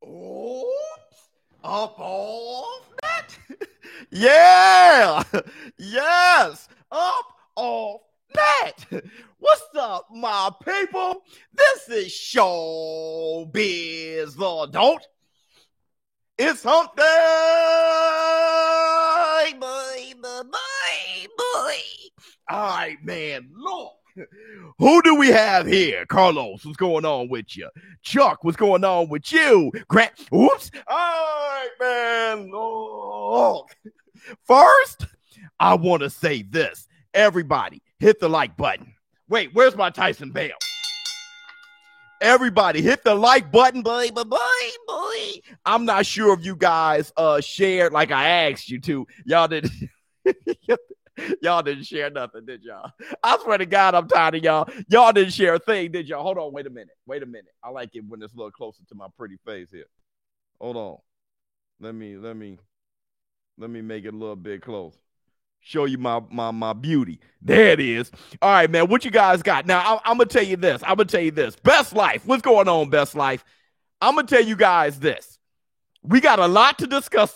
Oops, up off that. Yeah, yes, up off that. What's up, my people? This is Showbiz the Adult. It's hump day, boy. All right, man, look. Who do we have here? Carlos, what's going on with you? Chuck, what's going on with you? Grant, oops. All right, man. Look. First, I want to say this. Everybody, hit the like button. Wait, where's my Tyson Bale? Everybody, hit the like button, boy. I'm not sure if you guys shared like I asked you to. Y'all didn't. Y'all didn't share nothing, did y'all? I swear to God, I'm tired of y'all. Y'all didn't share a thing, did y'all? Hold on, wait a minute. I like it when it's a little closer to my pretty face here. Hold on. Let me make it a little bit closer. Show you my beauty. There it is. All right, man. What you guys got? Now, I'm gonna tell you this. Best Life. What's going on, Best Life? I'm gonna tell you guys this. We got a lot to discuss.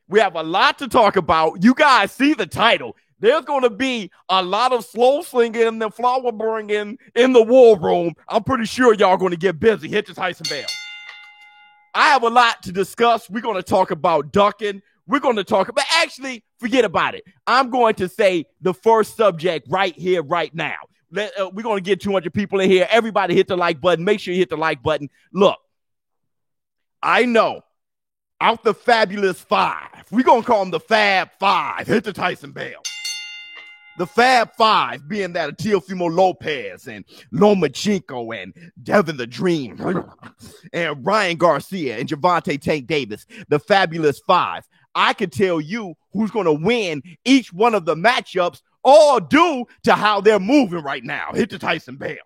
We have a lot to talk about. You guys see the title. There's going to be a lot of slow slinging and flower bringing in the war room. I'm pretty sure y'all going to get busy. Hit the Tyson Bale. I have a lot to discuss. We're going to talk about ducking. We're going to talk about, actually, forget about it. I'm going to say the first subject right here, right now. We're going to get 200 people in here. Everybody hit the like button. Make sure you hit the like button. Look, I know. Out the Fabulous Five. We're going to call them the Fab Five. Hit the Tyson Bale. The Fab Five being that Teofimo Lopez and Lomachenko and Devin the Dream and Ryan Garcia and Gervonta Tank Davis. The Fabulous Five. I can tell you who's going to win each one of the matchups, all due to how they're moving right now. Hit the Tyson Bale.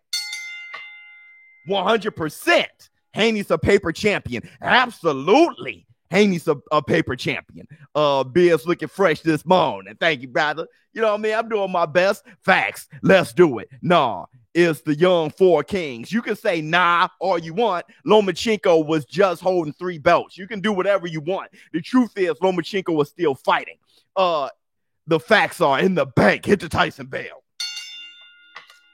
100%. Haney's a paper champion. Absolutely. Haney's a paper champion. Beers looking fresh this morning. Thank you, brother. You know what I mean? I'm doing my best. Facts. Let's do it. Nah, it's the young four kings. You can say nah all you want. Lomachenko was just holding 3 belts. You can do whatever you want. The truth is Lomachenko was still fighting. The facts are in the bank. Hit the Tyson Bale.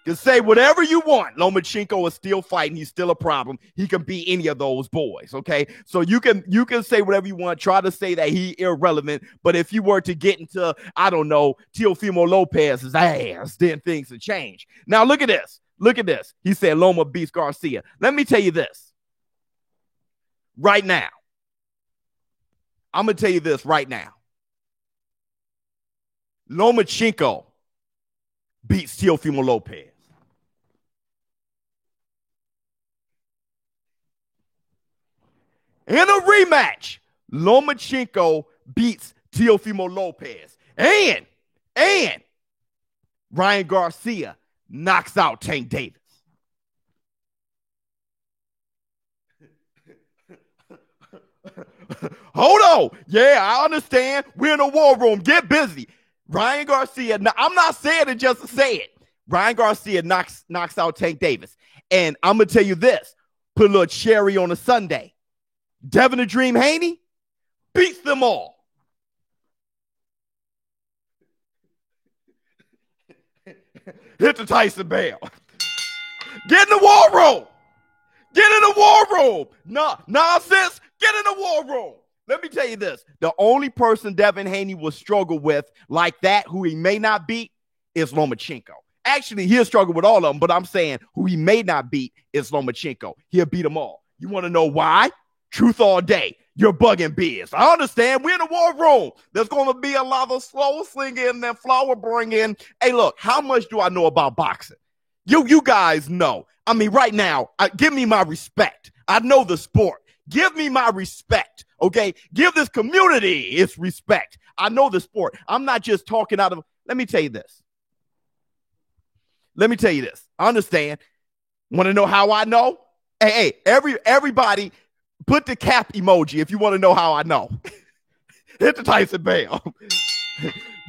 You can say whatever you want. Lomachenko is still fighting. He's still a problem. He can beat any of those boys, okay? So you can say whatever you want. Try to say that he irrelevant. But if you were to get into, I don't know, Teofimo Lopez's ass, then things would change. Now, look at this. Look at this. He said Loma beats Garcia. Let me tell you this. Right now. I'm going to tell you this right now. Lomachenko beats Teofimo Lopez. In a rematch, Lomachenko beats Teofimo Lopez. And Ryan Garcia knocks out Tank Davis. Hold on. Yeah, I understand. We're in a war room. Get busy. Ryan Garcia, I'm not saying it just to say it. Ryan Garcia knocks out Tank Davis. And I'm going to tell you this. Put a little cherry on a sundae. Devin the Dream Haney beats them all. Hit the Tyson Bale. Get in the war room. Get in the war room. No, nonsense. Get in the war room. Let me tell you this. The only person Devin Haney will struggle with like that, who he may not beat, is Lomachenko. Actually, he'll struggle with all of them, but I'm saying who he may not beat is Lomachenko. He'll beat them all. You want to know why? Truth all day. You're bugging Biz. I understand. We're in a war room. There's going to be a lot of slow slinging and flower bringing. Hey, look, how much do I know about boxing? You guys know. I mean, right now, give me my respect. I know the sport. Give me my respect, okay? Give this community its respect. I know the sport. I'm not just talking out of. Let me tell you this. I understand. Want to know how I know? Hey, everybody. Put the cap emoji if you want to know how I know. Hit the Tyson Bale.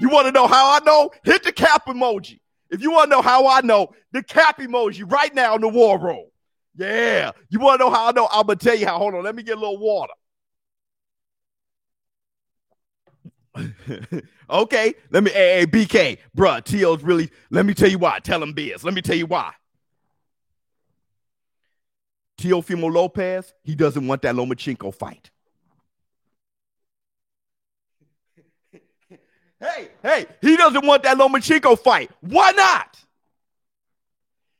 You want to know how I know? Hit the cap emoji. If you want to know how I know, the cap emoji right now in the war room. Yeah. You want to know how I know? I'm going to tell you how. Hold on. Let me get a little water. Okay. Let me, hey, BK, bruh, T.O.'s really, let me tell you why. Tell him Biz. Let me tell you why. Teofimo Lopez, he doesn't want that Lomachenko fight. Hey, he doesn't want that Lomachenko fight. Why not?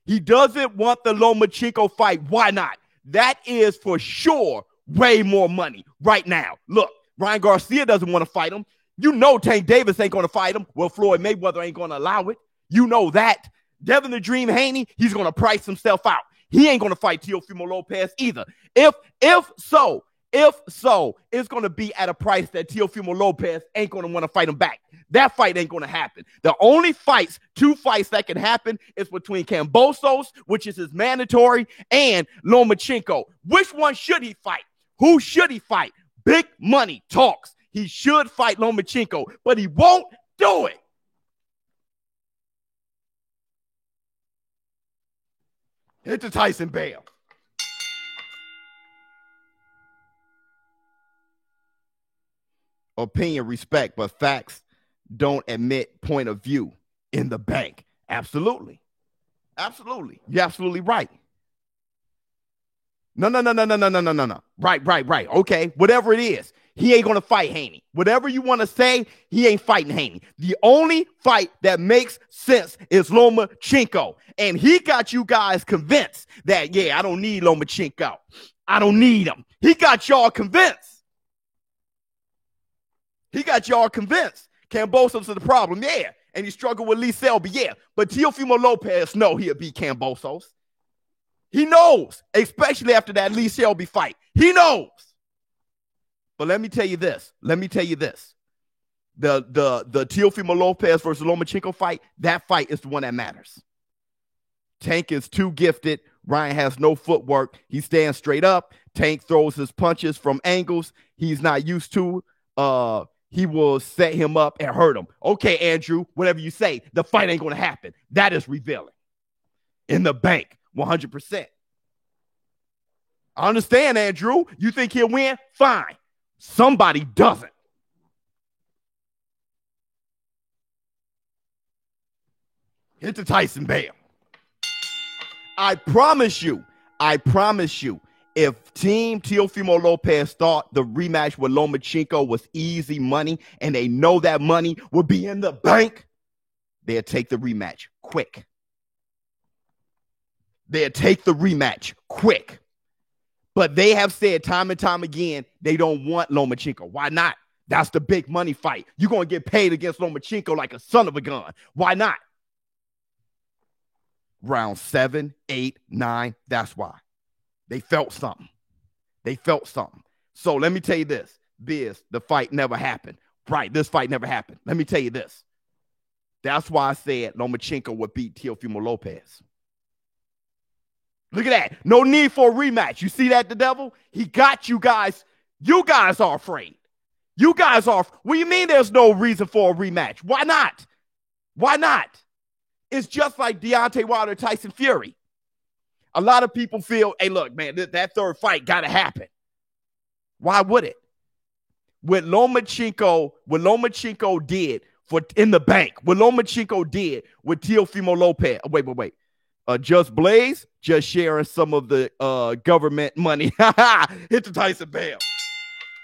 He doesn't want the Lomachenko fight. Why not? That is for sure way more money right now. Look, Ryan Garcia doesn't want to fight him. You know Tank Davis ain't going to fight him. Well, Floyd Mayweather ain't going to allow it. You know that. Devin the Dream Haney, he's going to price himself out. He ain't going to fight Teofimo Lopez either. If so, it's going to be at a price that Teofimo Lopez ain't going to want to fight him back. That fight ain't going to happen. The only two fights that can happen is between Kambosos, which is his mandatory, and Lomachenko. Which one should he fight? Who should he fight? Big money talks. He should fight Lomachenko, but he won't do it. Hit the Tyson Bell. Opinion, respect, but facts don't admit point of view in the bank. Absolutely. You're absolutely right. No. Right. Okay, whatever it is, he ain't going to fight Haney. Whatever you want to say, he ain't fighting Haney. The only fight that makes sense is Lomachenko. And he got you guys convinced that, I don't need Lomachenko. I don't need him. He got y'all convinced. Kambosos is the problem, and he struggled with Lee Selby, But Teofimo Lopez, no, he'll beat Kambosos. He knows, especially after that Lee Selby fight. He knows. But let me tell you this. The Teofimo Lopez versus Lomachenko fight, that fight is the one that matters. Tank is too gifted. Ryan has no footwork. He stands straight up. Tank throws his punches from angles he's not used to. He will set him up and hurt him. Okay, Andrew, whatever you say, the fight ain't going to happen. That is revealing. In the bank, 100%. I understand, Andrew. You think he'll win? Fine. Somebody doesn't. Hit the Tyson Bell. I promise you, if Team Teofimo Lopez thought the rematch with Lomachenko was easy money and they know that money would be in the bank, they'll take the rematch quick. But they have said time and time again they don't want Lomachenko. Why not? That's the big money fight. You're going to get paid against Lomachenko like a son of a gun. Why not? Round 7, 8, 9, that's why. They felt something. So let me tell you this. Biz, the fight never happened. Right, this fight never happened. Let me tell you this. That's why I said Lomachenko would beat Teofimo Lopez. Look at that. No need for a rematch. You see that, the devil? He got you guys. You guys are afraid. What do you mean there's no reason for a rematch? Why not? It's just like Deontay Wilder, Tyson Fury. A lot of people feel, hey, look, man, that third fight got to happen. Why would it? What Lomachenko did in the bank, what Lomachenko did with Teofimo Lopez. Wait. Just Blaze, just sharing some of the government money. Hit the Tyson Bell.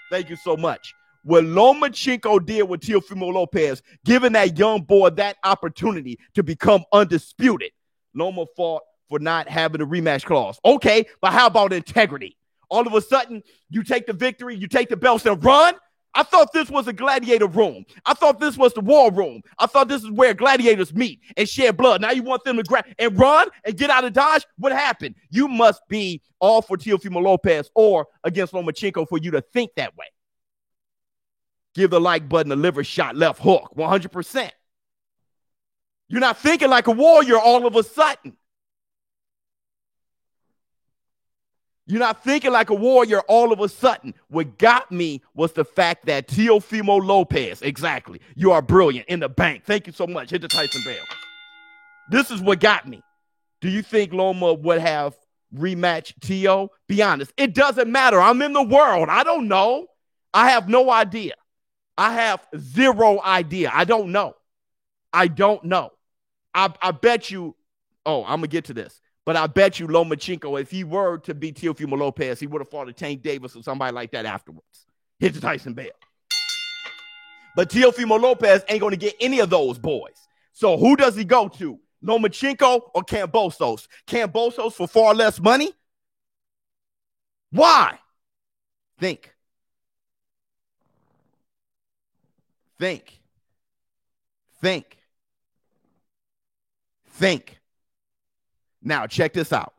Thank you so much. What Lomachenko did with Teofimo Lopez, giving that young boy that opportunity to become undisputed. Loma fought for not having a rematch clause. Okay, but how about integrity? All of a sudden, you take the victory, you take the belts and run? I thought this was a gladiator room. I thought this was the war room. I thought this is where gladiators meet and share blood. Now you want them to grab and run and get out of Dodge? What happened? You must be all for Teofimo Lopez or against Lomachenko for you to think that way. Give the like button a liver shot left hook, 100%. You're not thinking like a warrior all of a sudden. What got me was the fact that Teofimo Lopez, exactly, you are brilliant, in the bank. Thank you so much. Hit the Tyson Bell. This is what got me. Do you think Loma would have rematch, T.O.? Be honest. It doesn't matter. I'm in the world. I don't know. I have no idea. I have zero idea. I don't know. I bet you, I'm going to get to this, but I bet you Lomachenko, if he were to beat Teofimo Lopez, he would have fought a Tank Davis or somebody like that afterwards. Hit the Tyson Bell. But Teofimo Lopez ain't going to get any of those boys. So who does he go to? Lomachenko or Kambosos? Kambosos for far less money? Why? Think. Now, check this out.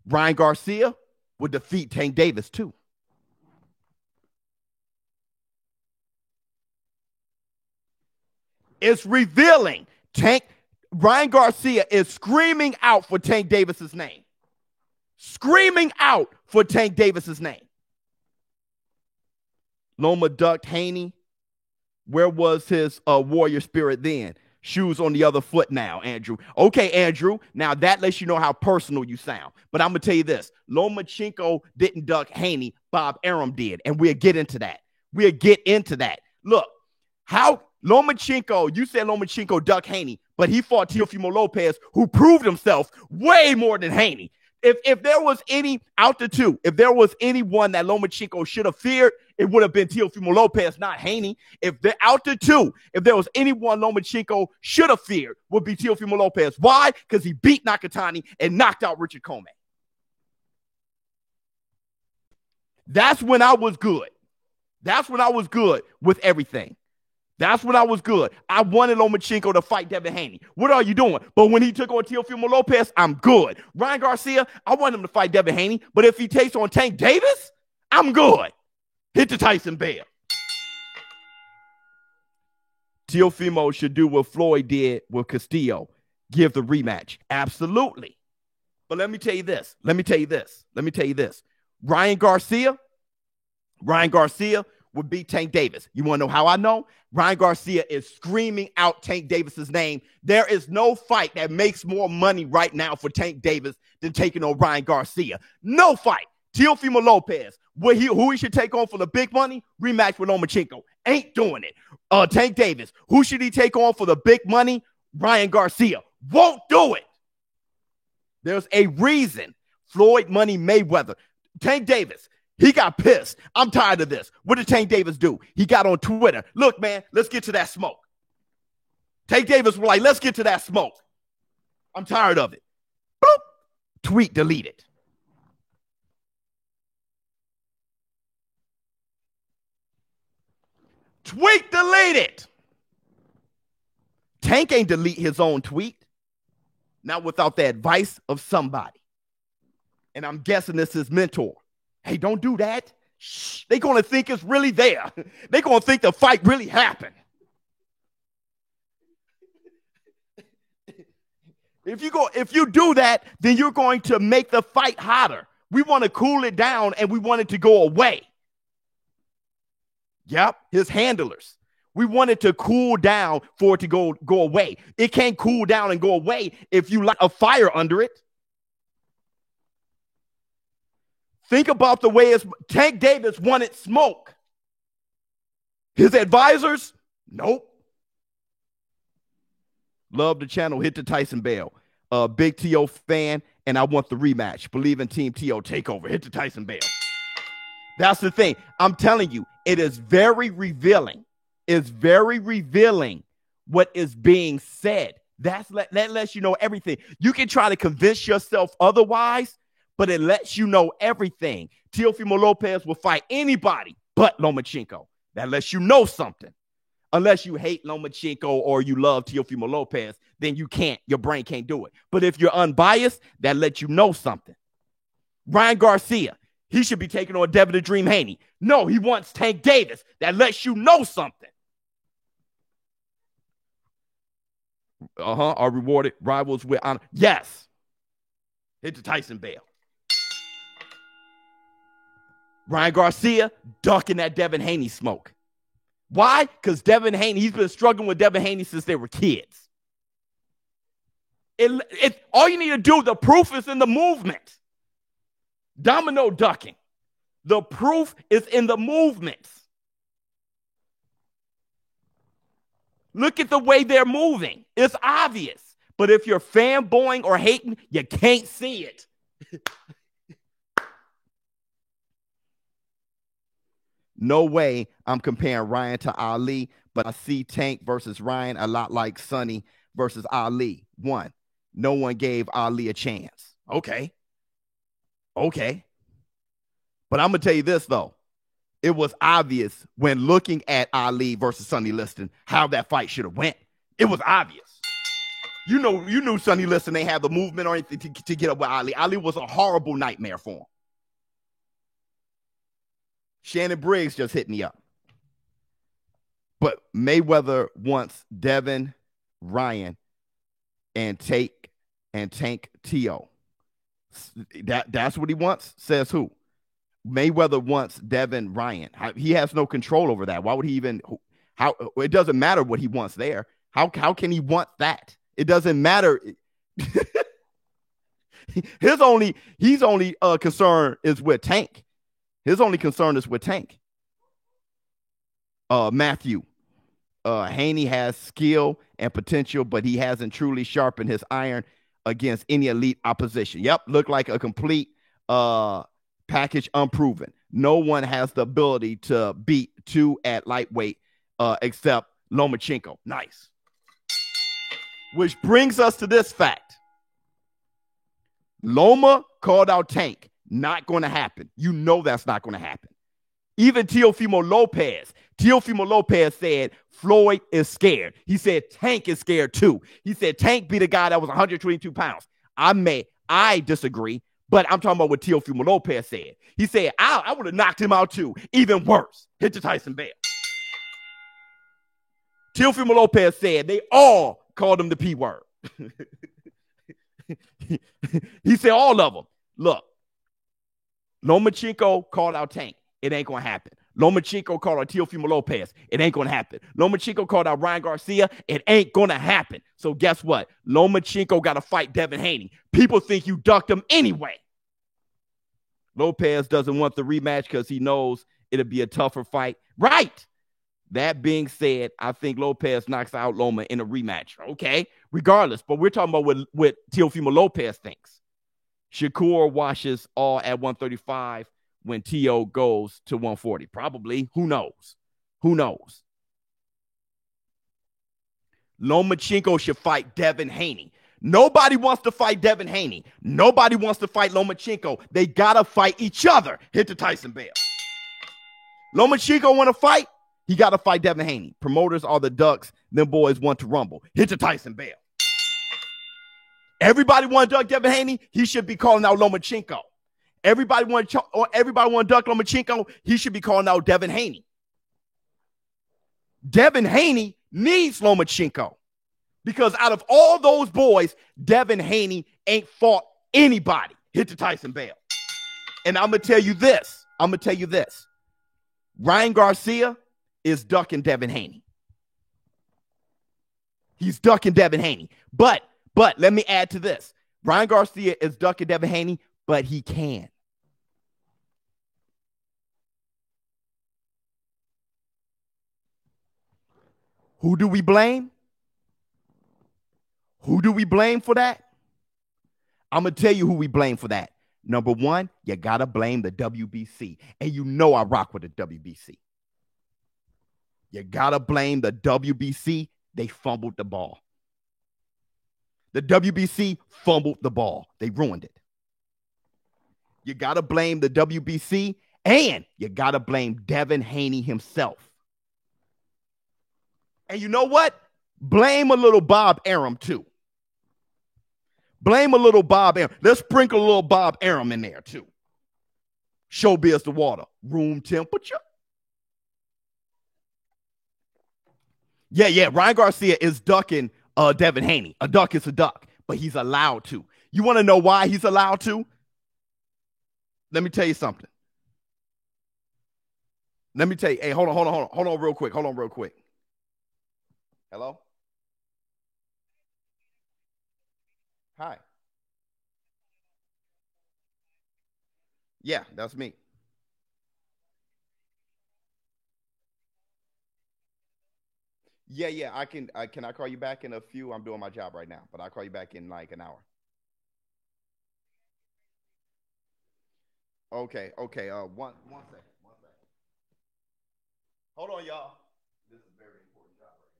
Ryan Garcia would defeat Tank Davis, too. It's revealing. Ryan Garcia is screaming out for Tank Davis's name. Loma ducked Haney. Where was his warrior spirit then? Shoes on the other foot now, Andrew. Okay, Andrew. Now that lets you know how personal you sound. But I'm going to tell you this. Lomachenko didn't duck Haney. Bob Arum did. And we'll get into that. Look, how Lomachenko, you said Lomachenko ducked Haney, but he fought Teofimo Lopez, who proved himself way more than Haney. If there was any out the two, if there was anyone that Lomachenko should have feared, it would have been Teofimo Lopez, not Haney. If they're out the two, if there was anyone Lomachenko should have feared, would be Teofimo Lopez. Why? Because he beat Nakatani and knocked out Richard Commey. That's when I was good. With everything. That's when I was good. I wanted Lomachenko to fight Devin Haney. What are you doing? But when he took on Teofimo Lopez, I'm good. Ryan Garcia, I want him to fight Devin Haney. But if he takes on Tank Davis, I'm good. Hit the Tyson Bell. Teofimo should do what Floyd did with Castillo. Give the rematch. Absolutely. But let me tell you this. Ryan Garcia would beat Tank Davis. You want to know how I know? Ryan Garcia is screaming out Tank Davis's name. There is no fight that makes more money right now for Tank Davis than taking on Ryan Garcia. No fight. Teofimo Lopez, who he should take on for the big money? Rematch with Lomachenko. Ain't doing it. Tank Davis, who should he take on for the big money? Ryan Garcia. Won't do it. There's a reason. Floyd Money Mayweather. Tank Davis. He got pissed. I'm tired of this. What did Tank Davis do? He got on Twitter. Look, man, let's get to that smoke. Tank Davis was like, let's get to that smoke. I'm tired of it. Boop. Tweet deleted. Tweet deleted. Tank ain't delete his own tweet. Not without the advice of somebody. And I'm guessing this is his mentor. Hey, don't do that. Shh, they're going to think it's really there. They're going to think the fight really happened. If you do that, then you're going to make the fight hotter. We want to cool it down and we want it to go away. Yep, his handlers. We want it to cool down for it to go away. It can't cool down and go away if you light a fire under it. Think about the way Tank Davis wanted smoke. His advisors, nope. Love the channel. Hit the Tyson Bell. Big T.O. fan, and I want the rematch. Believe in Team T.O. takeover. Hit the Tyson Bell. That's the thing. I'm telling you, it is very revealing. It's very revealing what is being said. That lets you know everything. You can try to convince yourself otherwise, but it lets you know everything. Teofimo Lopez will fight anybody but Lomachenko. That lets you know something. Unless you hate Lomachenko or you love Teofimo Lopez, then you can't. Your brain can't do it. But if you're unbiased, that lets you know something. Ryan Garcia, he should be taking on Devin the Dream Haney. No, he wants Tank Davis. That lets you know something. Are rewarded rivals with honor. Yes. Hit the Tyson Bell. Ryan Garcia ducking that Devin Haney smoke. Why? Because Devin Haney, he's been struggling with Devin Haney since they were kids. All you need to do, the proof is in the movement. Domino ducking. The proof is in the movements. Look at the way they're moving. It's obvious. But if you're fanboying or hating, you can't see it. No way I'm comparing Ryan to Ali, but I see Tank versus Ryan a lot like Sonny versus Ali. One, no one gave Ali a chance. Okay. But I'm going to tell you this, though. It was obvious when looking at Ali versus Sonny Liston how that fight should have went. It was obvious. You knew Sonny Liston ain't have the movement or anything to get up with Ali. Ali was a horrible nightmare for him. Shannon Briggs just hit me up. But Mayweather wants Devin Ryan and Tank T.O. That's what he wants? Says who? Mayweather wants Devin Ryan. He has no control over that. Why would he even? It doesn't matter what he wants there. How can he want that? It doesn't matter. His only concern is with Tank. His only concern is with Tank. Matthew. Haney has skill and potential, but he hasn't truly sharpened his iron against any elite opposition. Yep, looked like a complete package unproven. No one has the ability to beat two at lightweight except Lomachenko. Nice. Which brings us to this fact. Loma called out Tank. Not going to happen. You know that's not going to happen. Even Teofimo Lopez said Floyd is scared. He said Tank is scared too. He said Tank beat a guy that was 122 pounds. I disagree, but I'm talking about what Teofimo Lopez said. He said, I would have knocked him out too. Even worse. Hit to Tyson Bell. Teofimo Lopez said they all called him the P word. He said all of them. Look, Lomachenko called out Tank. It ain't going to happen. Lomachenko called out Teofimo Lopez. It ain't going to happen. Lomachenko called out Ryan Garcia. It ain't going to happen. So guess what? Lomachenko got to fight Devin Haney. People think you ducked him anyway. Lopez doesn't want the rematch because he knows it'll be a tougher fight. Right. That being said, I think Lopez knocks out Loma in a rematch. Okay. Regardless. But we're talking about what Teofimo Lopez thinks. Shakur washes all at 135 when T.O. goes to 140. Probably. Who knows? Lomachenko should fight Devin Haney. Nobody wants to fight Devin Haney. Nobody wants to fight Lomachenko. They got to fight each other. Hit to Tyson Bell. Lomachenko want to fight? He got to fight Devin Haney. Promoters are the Ducks. Them boys want to rumble. Hit to Tyson Bell. Everybody want to duck Devin Haney. He should be calling out Lomachenko. Everybody want to duck Lomachenko. He should be calling out Devin Haney. Devin Haney needs Lomachenko because out of all those boys, Devin Haney ain't fought anybody. Hit to Tyson Bell. And I'm going to tell you this. Ryan Garcia is ducking Devin Haney. He's ducking Devin Haney. But let me add to this. Ryan Garcia is ducking Devin Haney, but he can. Who do we blame? Who do we blame for that? I'm going to tell you who we blame for that. Number one, you got to blame the WBC. And you know I rock with the WBC. You got to blame the WBC. They fumbled the ball. The WBC fumbled the ball. They ruined it. You got to blame the WBC, and you got to blame Devin Haney himself. And you know what? Blame a little Bob Arum, too. Blame a little Bob Arum. Let's sprinkle a little Bob Arum in there, too. Showbiz the water. Room temperature. Yeah. Ryan Garcia is ducking Devin Haney. A duck is a duck, but he's allowed to. You want to know why he's allowed to? Let me tell you something. Hey, hold on real quick. Hello? Hi. Yeah, that's me. Yeah, yeah. I can. Can I call you back in a few? I'm doing my job right now, but I'll call you back in like an hour. Okay. Okay. One second. One second. Hold on, y'all. This is very important job right here.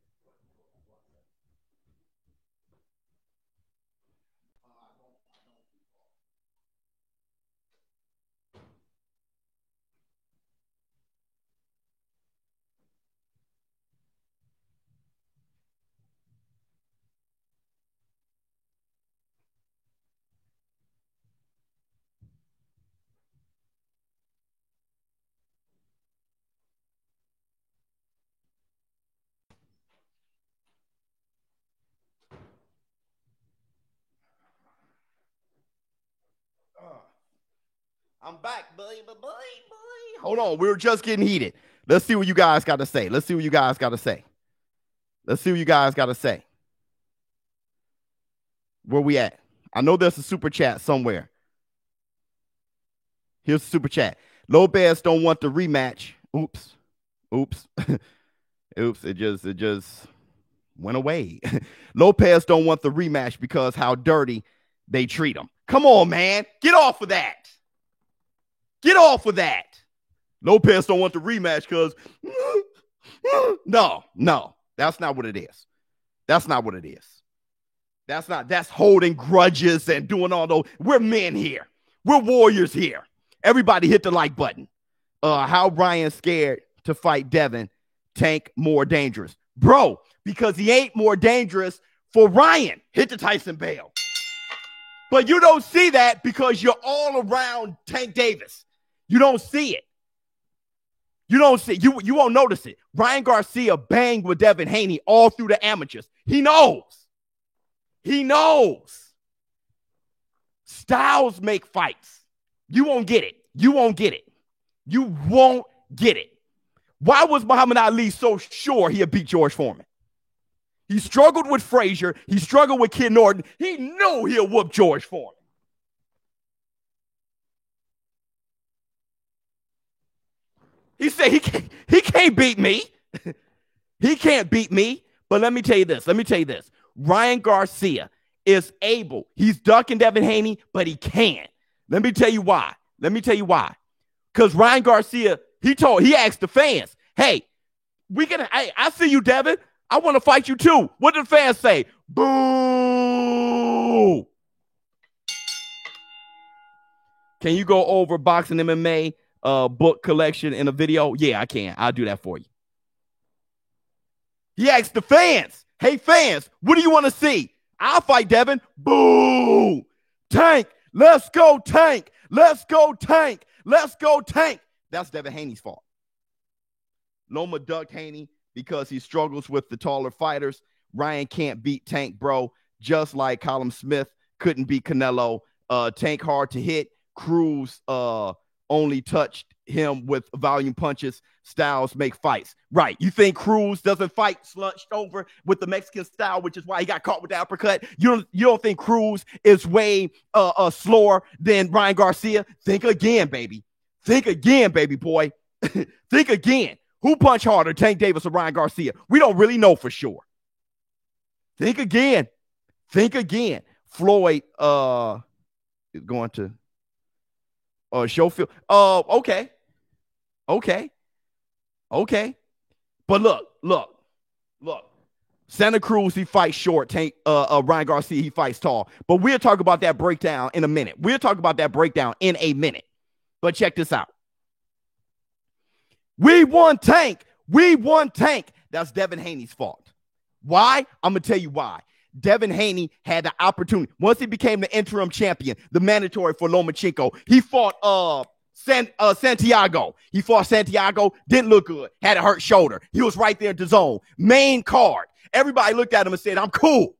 I'm back, boy. Hold on. We were just getting heated. Let's see what you guys got to say. Let's see what you guys got to say. Let's see what you guys got to say. Where we at? I know there's a super chat somewhere. Here's the super chat. Lopez don't want the rematch. Oops. Oops. Oops. It just went away. Lopez don't want the rematch because how dirty they treat him. Come on, man. Get off of that. Get off of that. Lopez don't want the rematch because no. That's not what it is. That's not what it is. That's holding grudges and doing all those. We're men here. We're warriors here. Everybody hit the like button. How Ryan scared to fight Devin. Tank more dangerous. Bro, because he ain't more dangerous for Ryan. Hit the Tyson Bale. But you don't see that because you're all around Tank Davis. You don't see it. You don't see you won't notice it. Ryan Garcia banged with Devin Haney all through the amateurs. He knows. He knows. Styles make fights. You won't get it. You won't get it. You won't get it. Why was Muhammad Ali so sure he'd beat George Foreman? He struggled with Frazier. He struggled with Ken Norton. He knew he'll whoop George Foreman. He said he can't beat me. He can't beat me. But let me tell you this. Ryan Garcia is able. He's ducking Devin Haney, but he can't. Let me tell you why. Because Ryan Garcia, he asked the fans, hey, I see you, Devin. I want to fight you too. What did the fans say? Boo! Can you go over boxing MMA book collection in a video? Yeah, I can. I'll do that for you. He asked the fans, hey, fans, what do you want to see? I'll fight Devin. Boo! Tank. Let's go, Tank. Let's go, Tank. Let's go, Tank. That's Devin Haney's fault. Loma ducked Haney because he struggles with the taller fighters. Ryan can't beat Tank, bro. Just like Callum Smith couldn't beat Canelo. Tank hard to hit. Cruz only touched him with volume punches. Styles make fights. Right. You think Cruz doesn't fight slunched over with the Mexican style, which is why he got caught with the uppercut? You don't think Cruz is way slower than Ryan Garcia? Think again, baby. Think again, baby boy. Think again. Who punched harder, Tank Davis or Ryan Garcia? We don't really know for sure. Think again. Floyd is going to Schofield. Okay. But look. Santa Cruz, he fights short. Tank, Ryan Garcia, he fights tall. But we'll talk about that breakdown in a minute. But check this out. We won Tank. That's Devin Haney's fault. Why? I'm going to tell you why. Devin Haney had the opportunity. Once he became the interim champion, the mandatory for Lomachenko, he fought Santiago. Didn't look good. Had a hurt shoulder. He was right there at the zone. Main card. Everybody looked at him and said, I'm cool.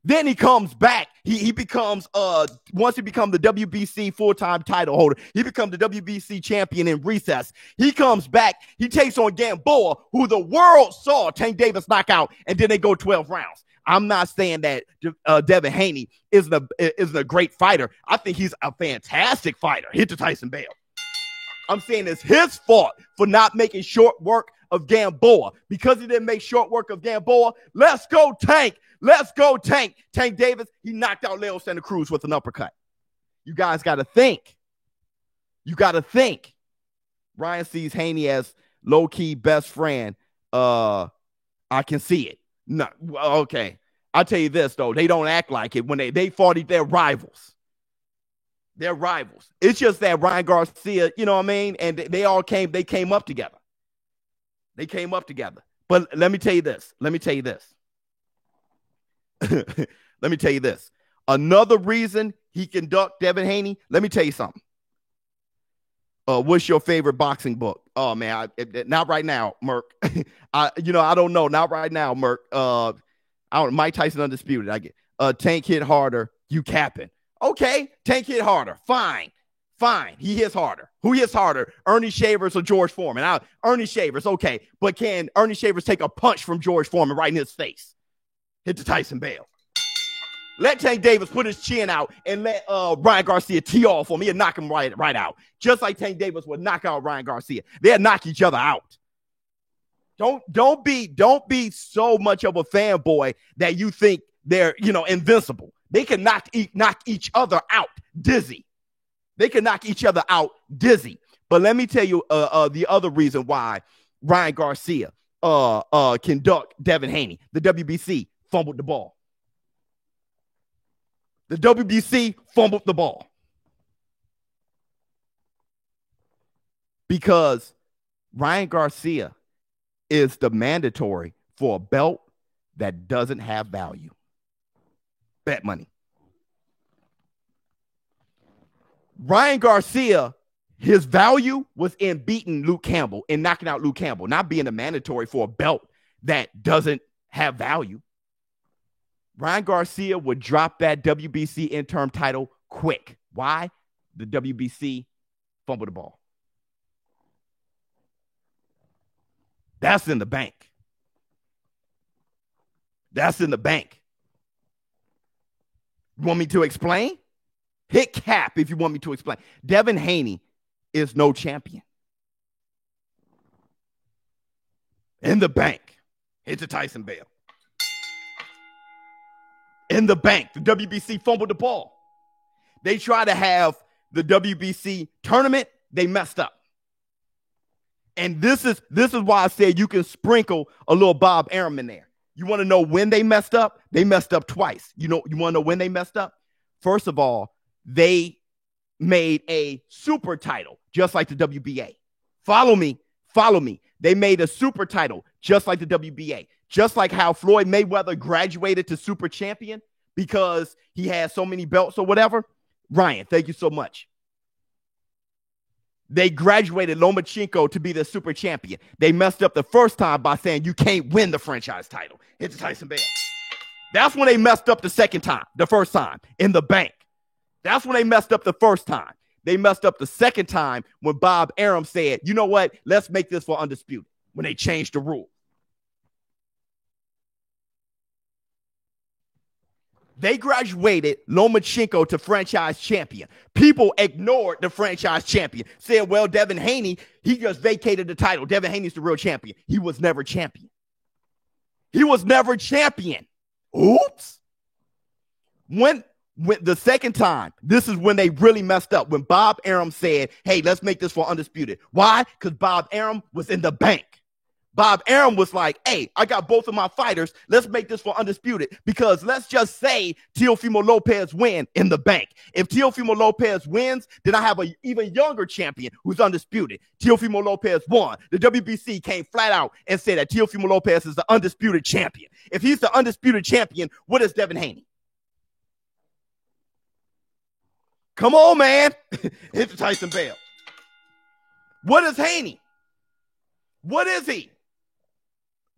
Then he comes back. He becomes, once he becomes the WBC full-time title holder, he becomes the WBC champion in recess. He comes back. He takes on Gamboa, who the world saw Tank Davis knock out, and then they go 12 rounds. I'm not saying that Devin Haney isn't a great fighter. I think he's a fantastic fighter. Hit to Tyson Bale. I'm saying it's his fault for not making short work of Gamboa. Because he didn't make short work of Gamboa, let's go Tank. Let's go Tank. Tank Davis, he knocked out Leo Santa Cruz with an uppercut. You guys got to think. You got to think. Ryan sees Haney as low-key best friend. I can see it. No, okay. I'll tell you this, though. They don't act like it. When they fought, they're rivals. They're rivals. It's just that Ryan Garcia, you know what I mean? And they came up together. They came up together. But let me tell you this. Let me tell you this. Another reason he can duck Devin Haney, let me tell you something. What's your favorite boxing book? Oh, man, not right now, Merk. I don't know. Not right now, Merk. Mike Tyson Undisputed. I get Tank hit harder. You capping. Okay, Tank hit harder. Fine. He hits harder. Who hits harder? Ernie Shavers or George Foreman? Ernie Shavers, okay. But can Ernie Shavers take a punch from George Foreman right in his face? Hit to Tyson Bale. Let Tank Davis put his chin out and let Ryan Garcia tee off for me and knock him right out. Just like Tank Davis would knock out Ryan Garcia. They'll knock each other out. Don't be so much of a fanboy that you think they're, invincible. They can knock each other out dizzy. They can knock each other out dizzy. But let me tell you the other reason why Ryan Garcia can duck Devin Haney. The WBC fumbled the ball. The WBC fumbled the ball. Because Ryan Garcia is the mandatory for a belt that doesn't have value. Bet money. Ryan Garcia, his value was in beating Luke Campbell and knocking out Luke Campbell, not being a mandatory for a belt that doesn't have value. Ryan Garcia would drop that WBC interim title quick. Why? The WBC fumbled the ball. That's in the bank. That's in the bank. You want me to explain? Hit cap if you want me to explain. Devin Haney is no champion. In the bank. Hit to Tyson Bale. In the bank. The WBC fumbled the ball. They tried to have the WBC tournament. They messed up. And this is why I said you can sprinkle a little Bob Arum in there. You want to know when they messed up? They messed up twice. You want to know when they messed up? First of all, they made a super title, just like the WBA. Follow me. They made a super title, just like the WBA. Just like how Floyd Mayweather graduated to super champion because he had so many belts or whatever. Ryan, thank you so much. They graduated Lomachenko to be the super champion. They messed up the first time by saying you can't win the franchise title. It's Tyson Bale. That's when they messed up the first time, in the bank. That's when they messed up the first time. They messed up the second time when Bob Arum said, you know what, let's make this for undisputed, when they changed the rule. They graduated Lomachenko to franchise champion. People ignored the franchise champion. Said, well, Devin Haney, he just vacated the title. Devin Haney's the real champion. He was never champion. Oops. When the second time, this is when they really messed up. When Bob Arum said, hey, let's make this for undisputed. Why? Because Bob Arum was in the bank. Bob Arum was like, hey, I got both of my fighters. Let's make this for undisputed because let's just say Teofimo Lopez win in the bank. If Teofimo Lopez wins, then I have an even younger champion who's undisputed. Teofimo Lopez won. The WBC came flat out and said that Teofimo Lopez is the undisputed champion. If he's the undisputed champion, what is Devin Haney? Come on, man. Hit the Tyson Bale. What is Haney? What is he?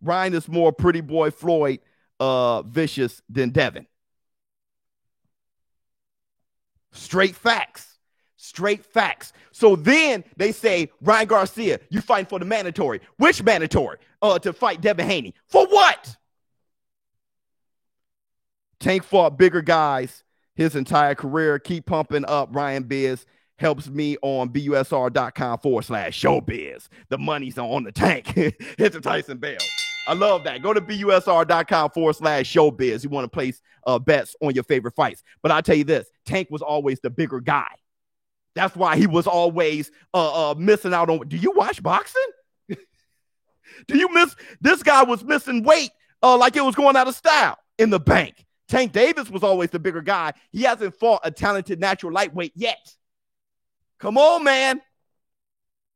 Ryan is more pretty boy Floyd vicious than Devin. Straight facts. So then they say, Ryan Garcia, you fighting for the mandatory. Which mandatory? To fight Devin Haney. For what? Tank fought bigger guys his entire career. Keep pumping up, Ryan Biz. Helps me on busr.com/showbiz. The money's on the Tank. Hit the Tyson Bell. I love that. Go to busr.com/showbiz. You want to place bets on your favorite fights. But I'll tell you this, Tank was always the bigger guy. That's why he was always missing out on. Do you watch boxing? Do you miss? This guy was missing weight like it was going out of style in the bank. Tank Davis was always the bigger guy. He hasn't fought a talented natural lightweight yet. Come on, man.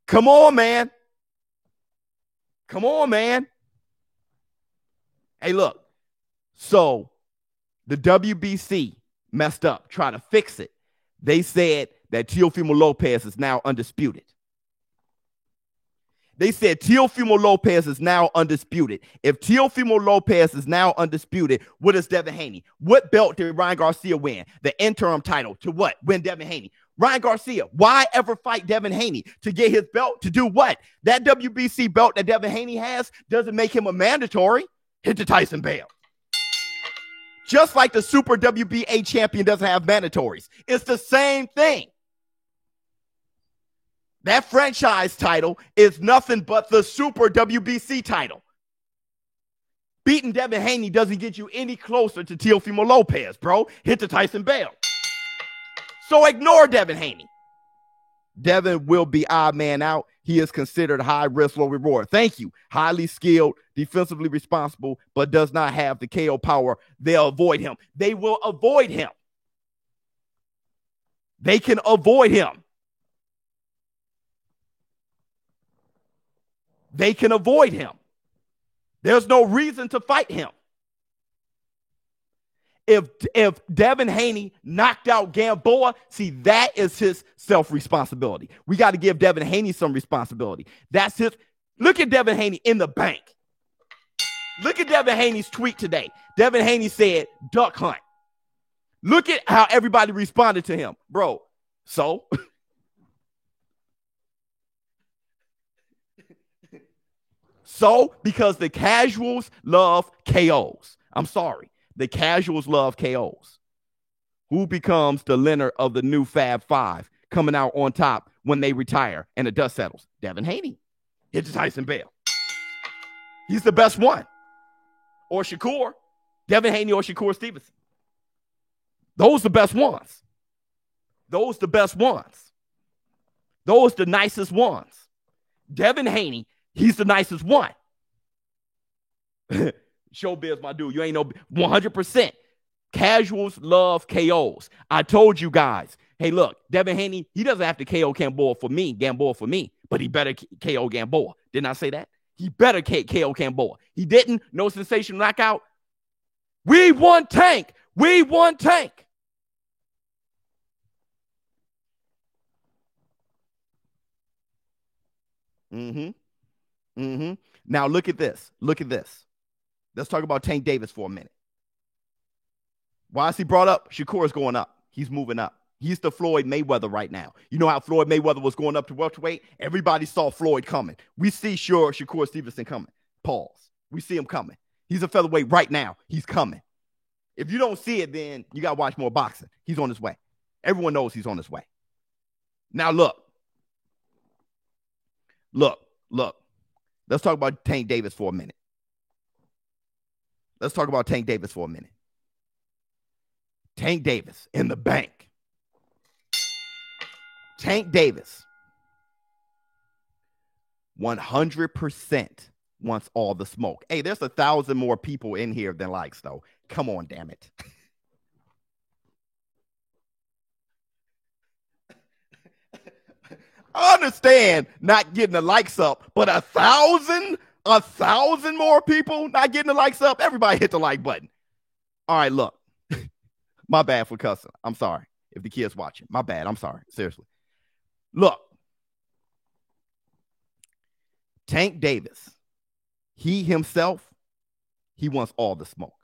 Come on, man. Come on, man. Hey, look. So the WBC messed up trying to fix it. They said that Teofimo Lopez is now undisputed. They said Teofimo Lopez is now undisputed. If Teofimo Lopez is now undisputed, what is Devin Haney? What belt did Ryan Garcia win? The interim title to what? Win Devin Haney. Ryan Garcia, why ever fight Devin Haney? To get his belt? To do what? That WBC belt that Devin Haney has doesn't make him a mandatory. Hit the Tyson Bell. Just like the Super WBA champion doesn't have mandatories. It's the same thing. That franchise title is nothing but the Super WBC title. Beating Devin Haney doesn't get you any closer to Teofimo Lopez, bro. Hit the Tyson Bell. So ignore Devin Haney. Devin will be odd man out. He is considered high risk, low reward. Thank you. Highly skilled, defensively responsible, but does not have the KO power. They'll avoid him. They will avoid him. They can avoid him. They can avoid him. There's no reason to fight him. If Devin Haney knocked out Gamboa, see, that is his self-responsibility. We got to give Devin Haney some responsibility. That's his. Look at Devin Haney in the bank. Look at Devin Haney's tweet today. Devin Haney said, duck hunt. Look at how everybody responded to him. Bro, so? So, because the casuals love KOs. I'm sorry. The casuals love KOs. Who becomes the Leonard of the new Fab Five coming out on top when they retire and the dust settles? Devin Haney. Hit the Tyson Bell. He's the best one. Or Shakur. Devin Haney or Shakur Stevenson. Those the best ones. Those the best ones. Those the nicest ones. Devin Haney, he's the nicest one. Showbiz, my dude. You ain't no 100%. Casuals love KOs. I told you guys. Hey, look, Devin Haney, he doesn't have to KO Gamboa for me, but he better KO Gamboa. Didn't I say that? He better KO Gamboa. He didn't. No sensational knockout. We won Tank. We won Tank. Now look at this. Look at this. Let's talk about Tank Davis for a minute. Why is he brought up? Shakur is going up. He's moving up. He's the Floyd Mayweather right now. You know how Floyd Mayweather was going up to welterweight? Everybody saw Floyd coming. We see Shakur Stevenson coming. Pause. We see him coming. He's a featherweight right now. He's coming. If you don't see it, then you got to watch more boxing. He's on his way. Everyone knows he's on his way. Now look. Let's talk about Tank Davis for a minute. Tank Davis in the bank. Tank Davis 100% wants all the smoke. Hey, there's 1,000 more people in here than likes, though. Come on, damn it. I understand not getting the likes up, but 1,000 more people not getting the likes up. Everybody hit the like button. All right, look. My bad for cussing. I'm sorry. If the kid's watching, my bad. I'm sorry. Seriously. Look. Tank Davis, he himself, he wants all the smoke.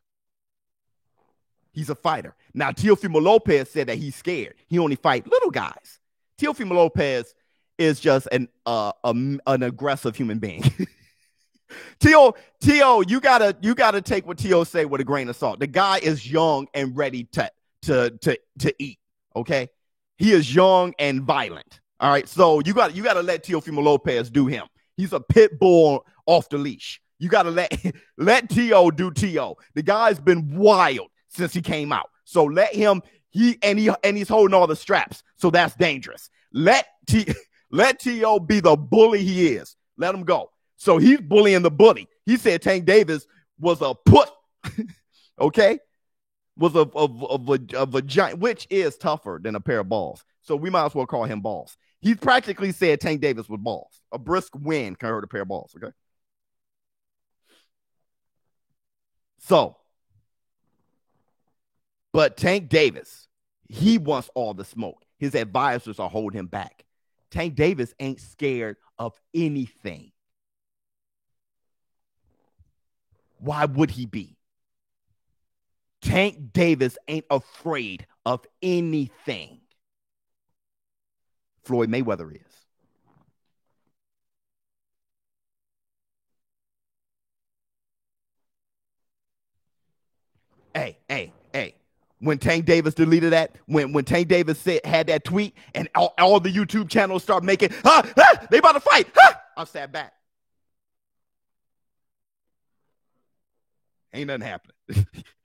He's a fighter. Now, Teofimo Lopez said that he's scared. He only fight little guys. Teofimo Lopez is just an aggressive human being. T.O., you gotta take what T.O. say with a grain of salt. The guy is young and ready to eat. Okay, he is young and violent. All right, so you got to let Teofimo Lopez do him. He's a pit bull off the leash. You got to let T.O. do T.O. The guy's been wild since he came out. So let him. He's holding all the straps. So that's dangerous. Let T.O. be the bully he is. Let him go. So he's bullying the bully. He said Tank Davis was a put, okay? Was a giant, which is tougher than a pair of balls. So we might as well call him balls. He practically said Tank Davis was balls. A brisk wind can hurt a pair of balls, okay? So, but Tank Davis, he wants all the smoke. His advisors are holding him back. Tank Davis ain't scared of anything. Why would he be? Tank Davis ain't afraid of anything. Floyd Mayweather is. Hey. When Tank Davis deleted that, when Tank Davis had that tweet and all the YouTube channels start making, they about to fight. I sat back. Ain't nothing happening.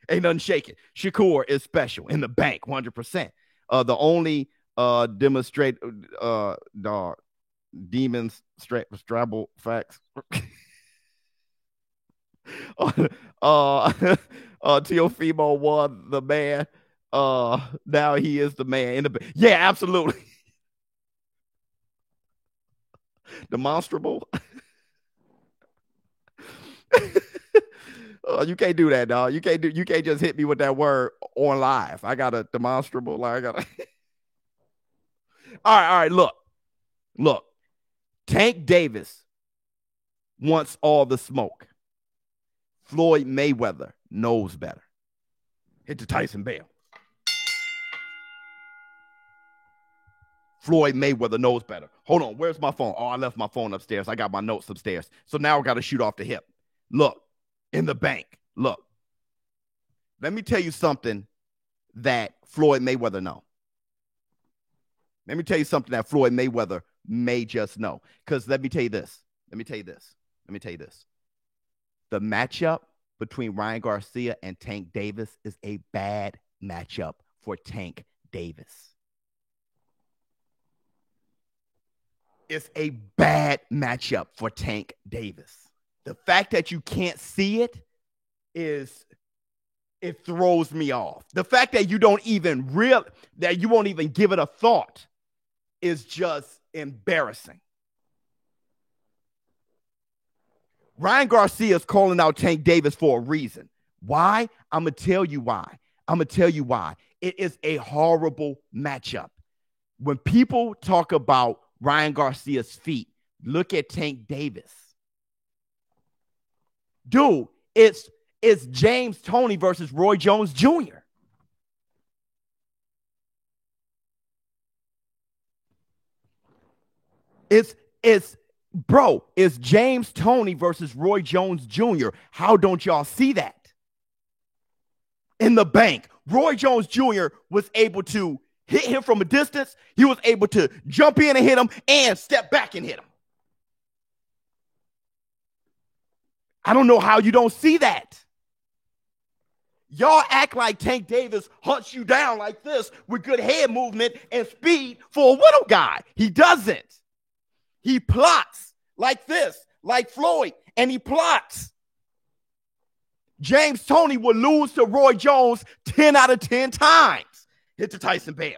Ain't nothing shaking. Shakur is special in the bank, 100%. The only demonstrate demons strabble facts. Teofimo won the man. Now he is the man in the yeah, absolutely. Demonstrable. You can't do that, dog. You can't just hit me with that word on live. I got a demonstrable. Like I got all right. Look. Tank Davis wants all the smoke. Floyd Mayweather knows better. Hit the Tyson Bell. Floyd Mayweather knows better. Hold on, where's my phone? Oh, I left my phone upstairs. I got my notes upstairs. So now I got to shoot off the hip. Look, in the bank. Look. Let me tell you something that Floyd Mayweather know. Let me tell you something that Floyd Mayweather may just know. Because let me tell you this. The matchup between Ryan Garcia and Tank Davis is a bad matchup for Tank Davis. It's a bad matchup for Tank Davis. The fact that you can't see it throws me off. The fact that you won't even give it a thought is just embarrassing. Ryan Garcia is calling out Tank Davis for a reason. Why? I'm going to tell you why. It is a horrible matchup. When people talk about Ryan Garcia's feet, look at Tank Davis. Dude, it's James Toney versus Roy Jones Jr. It's James Toney versus Roy Jones Jr. How don't y'all see that? In the bank, Roy Jones Jr. was able to hit him from a distance. He was able to jump in and hit him and step back and hit him. I don't know how you don't see that. Y'all act like Tank Davis hunts you down like this with good head movement and speed for a little guy. He doesn't. He plots like this, like Floyd, and he plots. James Toney will lose to Roy Jones 10 out of 10 times. Hit the Tyson Bell.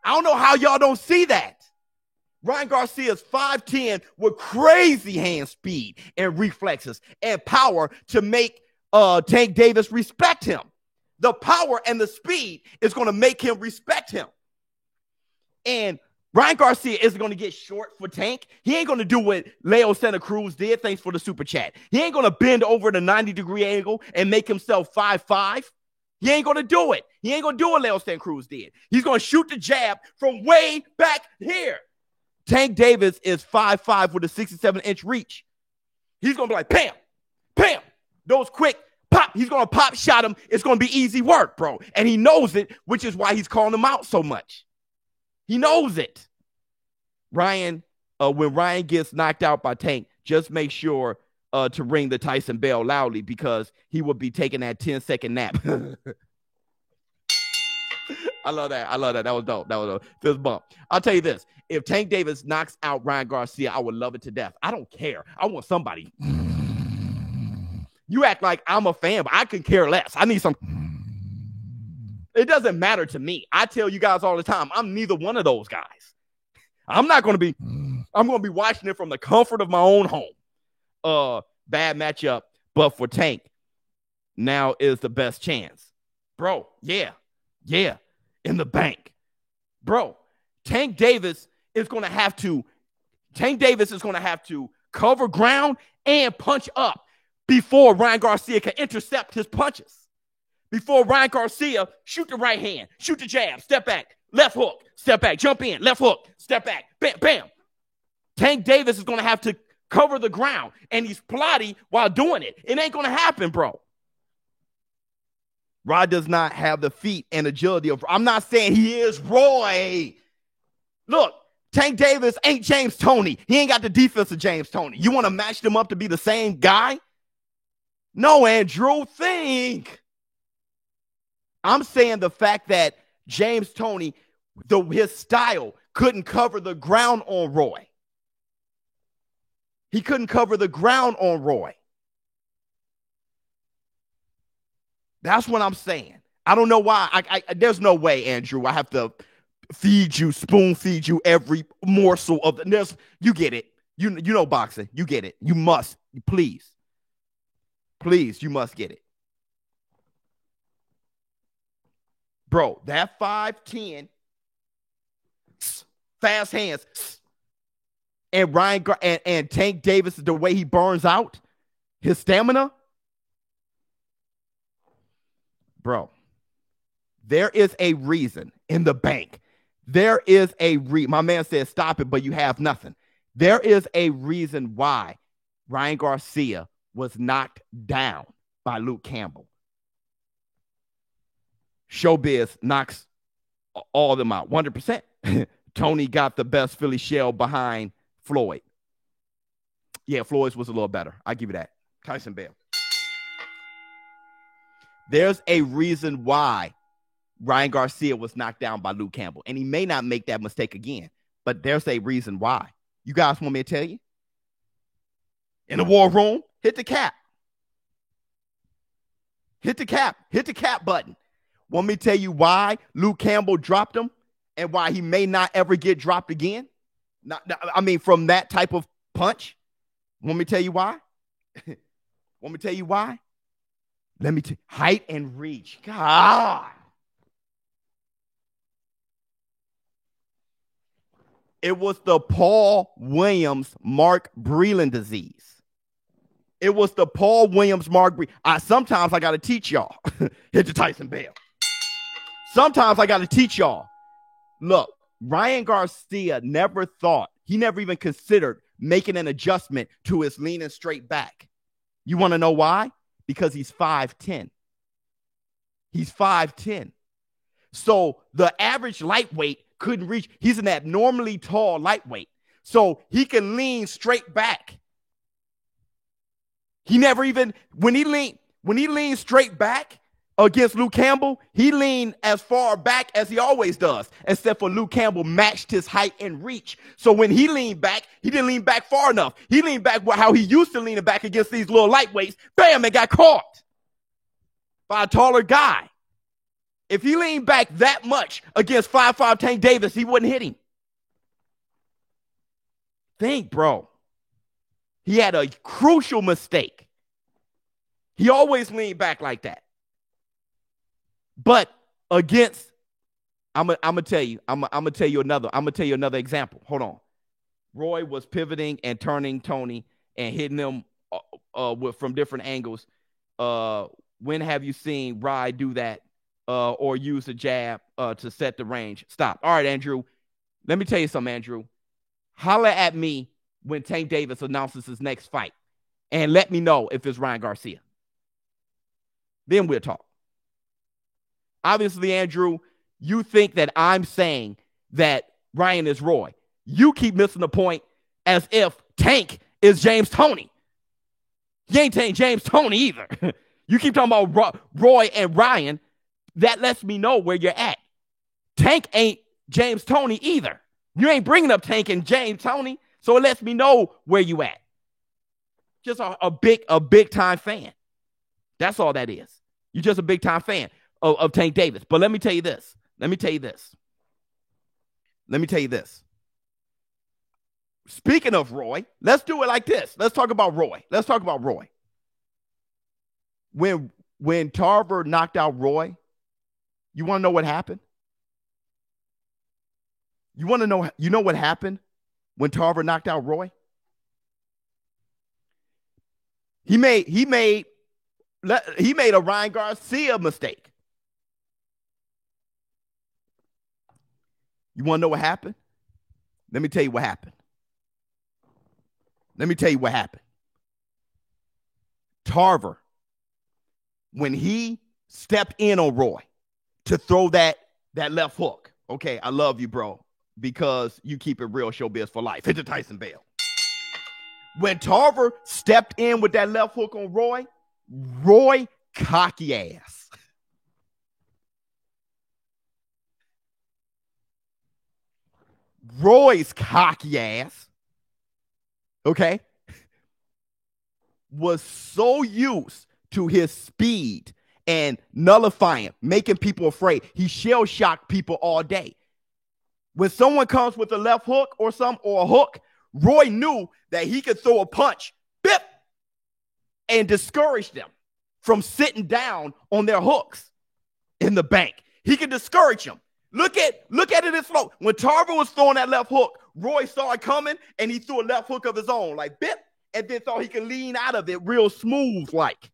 I don't know how y'all don't see that. Ryan Garcia's 5'10" with crazy hand speed and reflexes and power to make Tank Davis respect him. The power and the speed is going to make him respect him. And Ryan Garcia isn't going to get short for Tank. He ain't going to do what Leo Santa Cruz did. Thanks for the super chat. He ain't going to bend over the 90-degree angle and make himself 5'5". He ain't going to do it. He ain't going to do what Leo Santa Cruz did. He's going to shoot the jab from way back here. Tank Davis is 5'5" with a 67-inch reach. He's going to be like, bam, bam, those quick pop. He's going to pop shot him. It's going to be easy work, bro. And he knows it, which is why he's calling him out so much. He knows it. When Ryan gets knocked out by Tank, just make sure to ring the Tyson bell loudly because he will be taking that 10-second nap. I love that. That was dope. That was a fist bump. I'll tell you this. If Tank Davis knocks out Ryan Garcia, I would love it to death. I don't care. I want somebody. You act like I'm a fan, but I could care less. I need some. It doesn't matter to me. I tell you guys all the time, I'm neither one of those guys. I'm going to be watching it from the comfort of my own home. Bad matchup, but for Tank, now is the best chance. Bro, yeah, in the bank. Bro, Tank Davis is going to have to cover ground and punch up before Ryan Garcia can intercept his punches. Before Ryan Garcia shoot the right hand, shoot the jab, step back, left hook, step back, jump in, left hook, step back, bam, bam. Tank Davis is going to have to cover the ground, and he's plotty while doing it. It ain't going to happen, bro. Rod does not have the feet and agility of. I'm not saying he is Roy. Look, Tank Davis ain't James Toney. He ain't got the defense of James Toney. You want to match them up to be the same guy? No, Andrew, think. I'm saying the fact that James Toney, his style, couldn't cover the ground on Roy. He couldn't cover the ground on Roy. That's what I'm saying. I don't know why. There's no way, Andrew. I have to spoon feed you every morsel of the. You get it. You know boxing. You get it. You must. Please, you must get it. Bro, that 5'10", fast hands, and and Tank Davis, the way he burns out, his stamina. Bro, there is a reason in the bank. There is my man said, stop it, but you have nothing. There is a reason why Ryan Garcia was knocked down by Luke Campbell. Showbiz knocks all of them out, 100%. Tony got the best Philly shell behind Floyd. Yeah, Floyd's was a little better. I give you that. Tyson Bell. There's a reason why Ryan Garcia was knocked down by Luke Campbell, and he may not make that mistake again, but there's a reason why. You guys want me to tell you? In the war room, hit the cap. Hit the cap button. Want me to tell you why Luke Campbell dropped him and why he may not ever get dropped again? From that type of punch. Want me to tell you why? Let me tell you, height and reach. God. It was the Paul Williams, Mark Breland disease. It was the Paul Williams, Mark Breland. Sometimes I got to teach y'all. Hit the Tyson Bell. Sometimes I got to teach y'all. Look, Ryan Garcia never even considered making an adjustment to his leaning straight back. You want to know why? Because he's 5'10". He's 5'10". So the average lightweight couldn't reach. He's an abnormally tall lightweight. So he can lean straight back. He never even, when he leaned straight back against Luke Campbell, he leaned as far back as he always does, except for Luke Campbell matched his height and reach. So when he leaned back, he didn't lean back far enough. He leaned back how he used to lean back against these little lightweights. Bam, and got caught by a taller guy. If he leaned back that much against 5'5" Tank Davis, he wouldn't hit him. Think, bro. He had a crucial mistake. He always leaned back like that. But against, I'm gonna tell you another example. Hold on. Roy was pivoting and turning Tony and hitting him from different angles. When have you seen Rye do that or use a jab to set the range? Stop. All right, Andrew. Let me tell you something, Andrew. Holler at me when Tank Davis announces his next fight and let me know if it's Ryan Garcia. Then we'll talk. Obviously, Andrew, you think that I'm saying that Ryan is Roy. You keep missing the point as if Tank is James Toney. You ain't saying James Toney either. You keep talking about Roy and Ryan. That lets me know where you're at. Tank ain't James Toney either. You ain't bringing up Tank and James Toney, so it lets me know where you at. Just a big time fan. That's all that is. You're just a big time fan of Tank Davis. But let me tell you this. Speaking of Roy, let's do it like this. Let's talk about Roy. When Tarver knocked out Roy, you want to know what happened? You know what happened when Tarver knocked out Roy? He made a Ryan Garcia mistake. You want to know what happened? Let me tell you what happened. Tarver, when he stepped in on Roy to throw that left hook, okay, I love you, bro, because you keep it real, showbiz for life. Hit the Tyson Bale. When Tarver stepped in with that left hook on Roy cocky ass. Roy's cocky ass, okay, was so used to his speed and nullifying, making people afraid. He shell-shocked people all day. When someone comes with a left hook or a hook, Roy knew that he could throw a punch, bip, and discourage them from sitting down on their hooks in the bank. He could discourage them. Look at it in slow. When Tarver was throwing that left hook, Roy saw it coming, and he threw a left hook of his own, like bip, and then thought he could lean out of it real smooth like.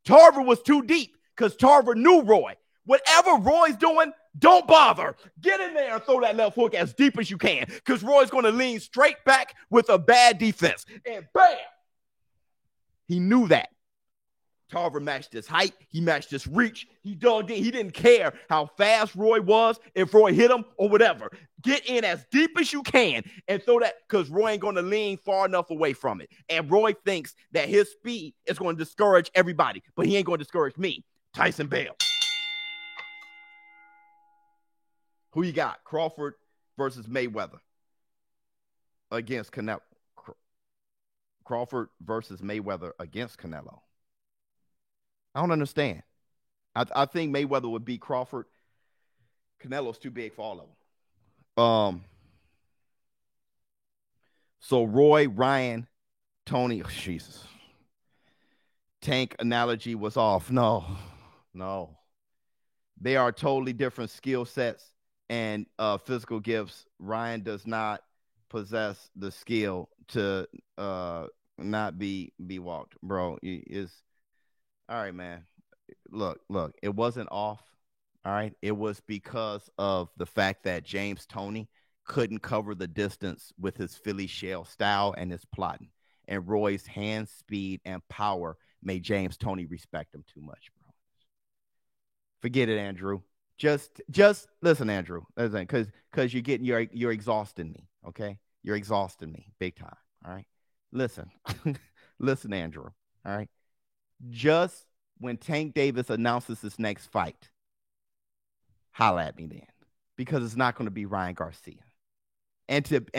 Tarver was too deep because Tarver knew Roy. Whatever Roy's doing, don't bother. Get in there and throw that left hook as deep as you can because Roy's going to lean straight back with a bad defense. And bam! He knew that. Tarver matched his height. He matched his reach. He dug in. He didn't care how fast Roy was, if Roy hit him or whatever. Get in as deep as you can and throw that because Roy ain't going to lean far enough away from it. And Roy thinks that his speed is going to discourage everybody, but he ain't going to discourage me, Tyson Bale. Who you got? Crawford versus Mayweather against Canelo. Crawford versus Mayweather against Canelo. I don't understand. I think Mayweather would beat Crawford. Canelo's too big for all of them. So Roy, Ryan, Tony, oh, Jesus. Tank analogy was off. No. They are totally different skill sets and physical gifts. Ryan does not possess the skill to not be walked, bro. Is all right, man. Look, it wasn't off. All right. It was because of the fact that James Toney couldn't cover the distance with his Philly shell style and his plotting. And Roy's hand speed and power made James Toney respect him too much, bro. Forget it, Andrew. Just listen, Andrew. Because you're exhausting me. Okay, you're exhausting me big time. All right, listen, Andrew. All right, just when Tank Davis announces his next fight, holla at me then, because it's not going to be Ryan Garcia, and it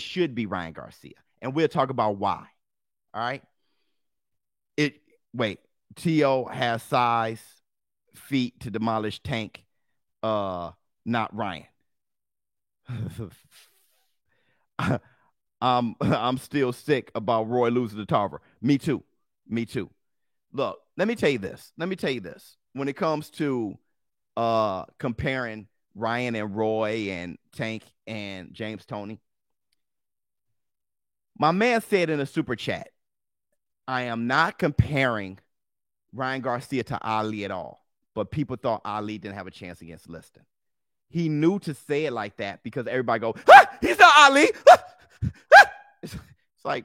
should be Ryan Garcia, and we'll talk about why. All right, T.O. has size, feet to demolish Tank, not Ryan. I'm still sick about Roy losing to Tarver. Me too. Look, let me tell you this. When it comes to comparing Ryan and Roy and Tank and James Toney, my man said in a super chat, I am not comparing Ryan Garcia to Ali at all, but people thought Ali didn't have a chance against Liston. he knew to say it like that because everybody go, ah, he's not Ali. Ah, ah. It's like,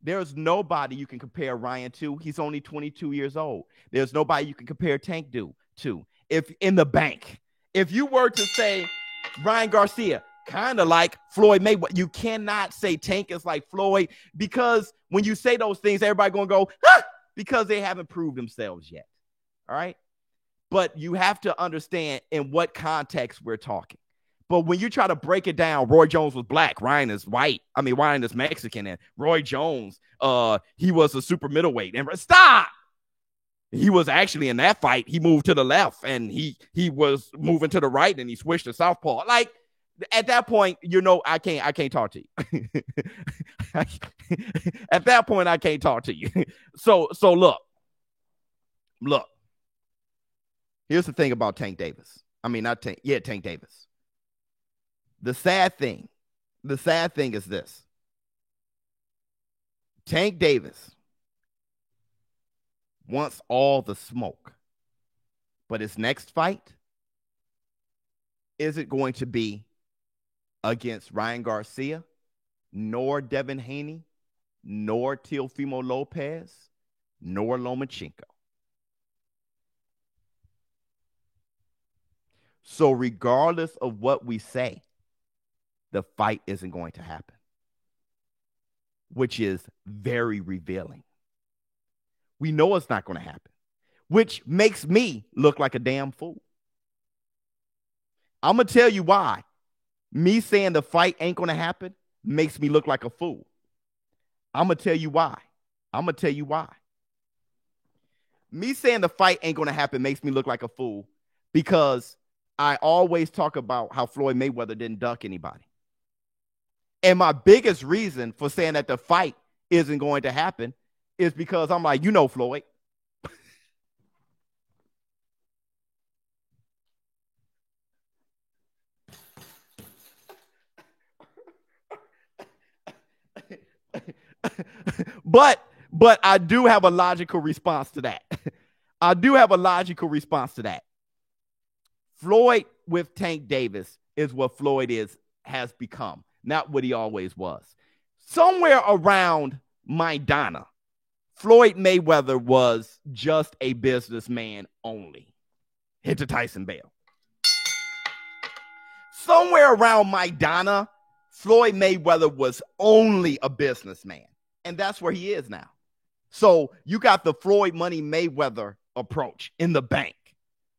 there's nobody you can compare Ryan to. He's only 22 years old. There's nobody you can compare Tank to. If in the bank, if you were to say Ryan Garcia, kind of like Floyd Mayweather, you cannot say Tank is like Floyd, because when you say those things, everybody going to go, ah, because they haven't proved themselves yet. All right. But you have to understand in what context we're talking. But when you try to break it down, Roy Jones was black, Ryan is white. I mean, Ryan is Mexican, and Roy Jones, he was a super middleweight. And stop. He was actually in that fight. He moved to the left, and he was moving to the right, and he switched to southpaw. Like at that point, I can't talk to you. At that point, I can't talk to you. So look. Here's the thing about Tank Davis. I mean, not Tank. Yeah, Tank Davis. The sad thing is this. Tank Davis wants all the smoke, but his next fight isn't going to be against Ryan Garcia, nor Devin Haney, nor Teofimo Lopez, nor Lomachenko. So regardless of what we say, the fight isn't going to happen, which is very revealing. We know it's not going to happen, which makes me look like a damn fool. I'm going to tell you why. Me saying the fight ain't going to happen makes me look like a fool. I'm going to tell you why. Me saying the fight ain't going to happen makes me look like a fool because I always talk about how Floyd Mayweather didn't duck anybody. And my biggest reason for saying that the fight isn't going to happen is because I'm like, Floyd. But I do have a logical response to that. Floyd with Tank Davis is what Floyd has become, not what he always was. Somewhere around Maidana, Floyd Mayweather was just a businessman only. Hit to Tyson Bale. Somewhere around Maidana, Floyd Mayweather was only a businessman. And that's where he is now. So you got the Floyd Money Mayweather approach in the bank.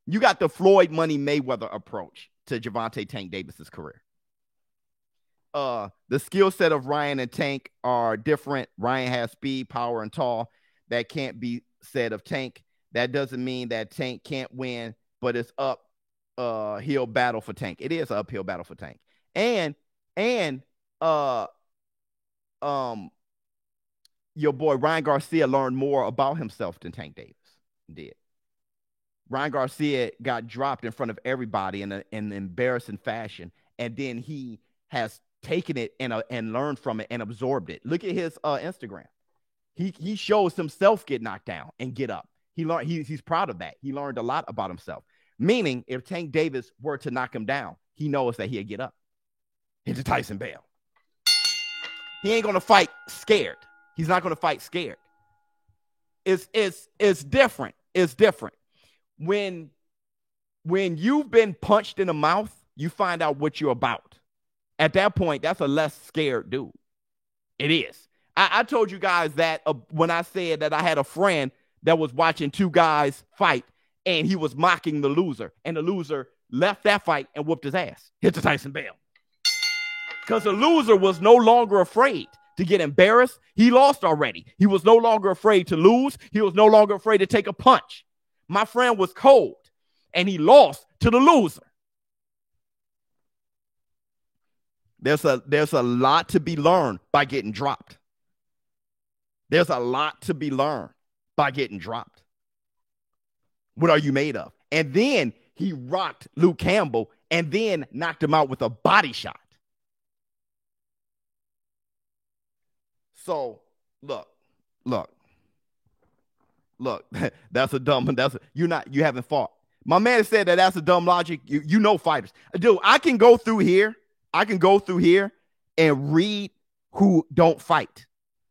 You got the Floyd Money Mayweather approach to Gervonta Tank Davis's career. The skill set of Ryan and Tank are different. Ryan has speed, power, and tall. That can't be said of Tank. That doesn't mean that Tank can't win, but it's uphill battle for Tank. It is an uphill battle for Tank. And your boy Ryan Garcia learned more about himself than Tank Davis did. Ryan Garcia got dropped in front of everybody in an embarrassing fashion, and then he has taken it and learned from it and absorbed it. Look at his Instagram. He shows himself get knocked down and get up. He's proud of that. He learned a lot about himself. Meaning, if Tank Davis were to knock him down, he knows that he'll get up. Into Tyson Bale. He ain't gonna fight scared. He's not gonna fight scared. It's different. It's different. When you've been punched in the mouth, you find out what you're about. At that point, that's a less scared dude. It is. I told you guys that when I said that I had a friend that was watching two guys fight, and he was mocking the loser, and the loser left that fight and whooped his ass. Hit to Tyson Bale. Because the loser was no longer afraid to get embarrassed. He lost already. He was no longer afraid to lose. He was no longer afraid to take a punch. My friend was cold, and he lost to the loser. There's a lot to be learned by getting dropped. There's a lot to be learned by getting dropped. What are you made of? And then he rocked Luke Campbell and then knocked him out with a body shot. So look, that's a dumb one. You haven't fought. My man said that that's a dumb logic. You know fighters. Dude, I can go through here. I can go through here and read who don't fight,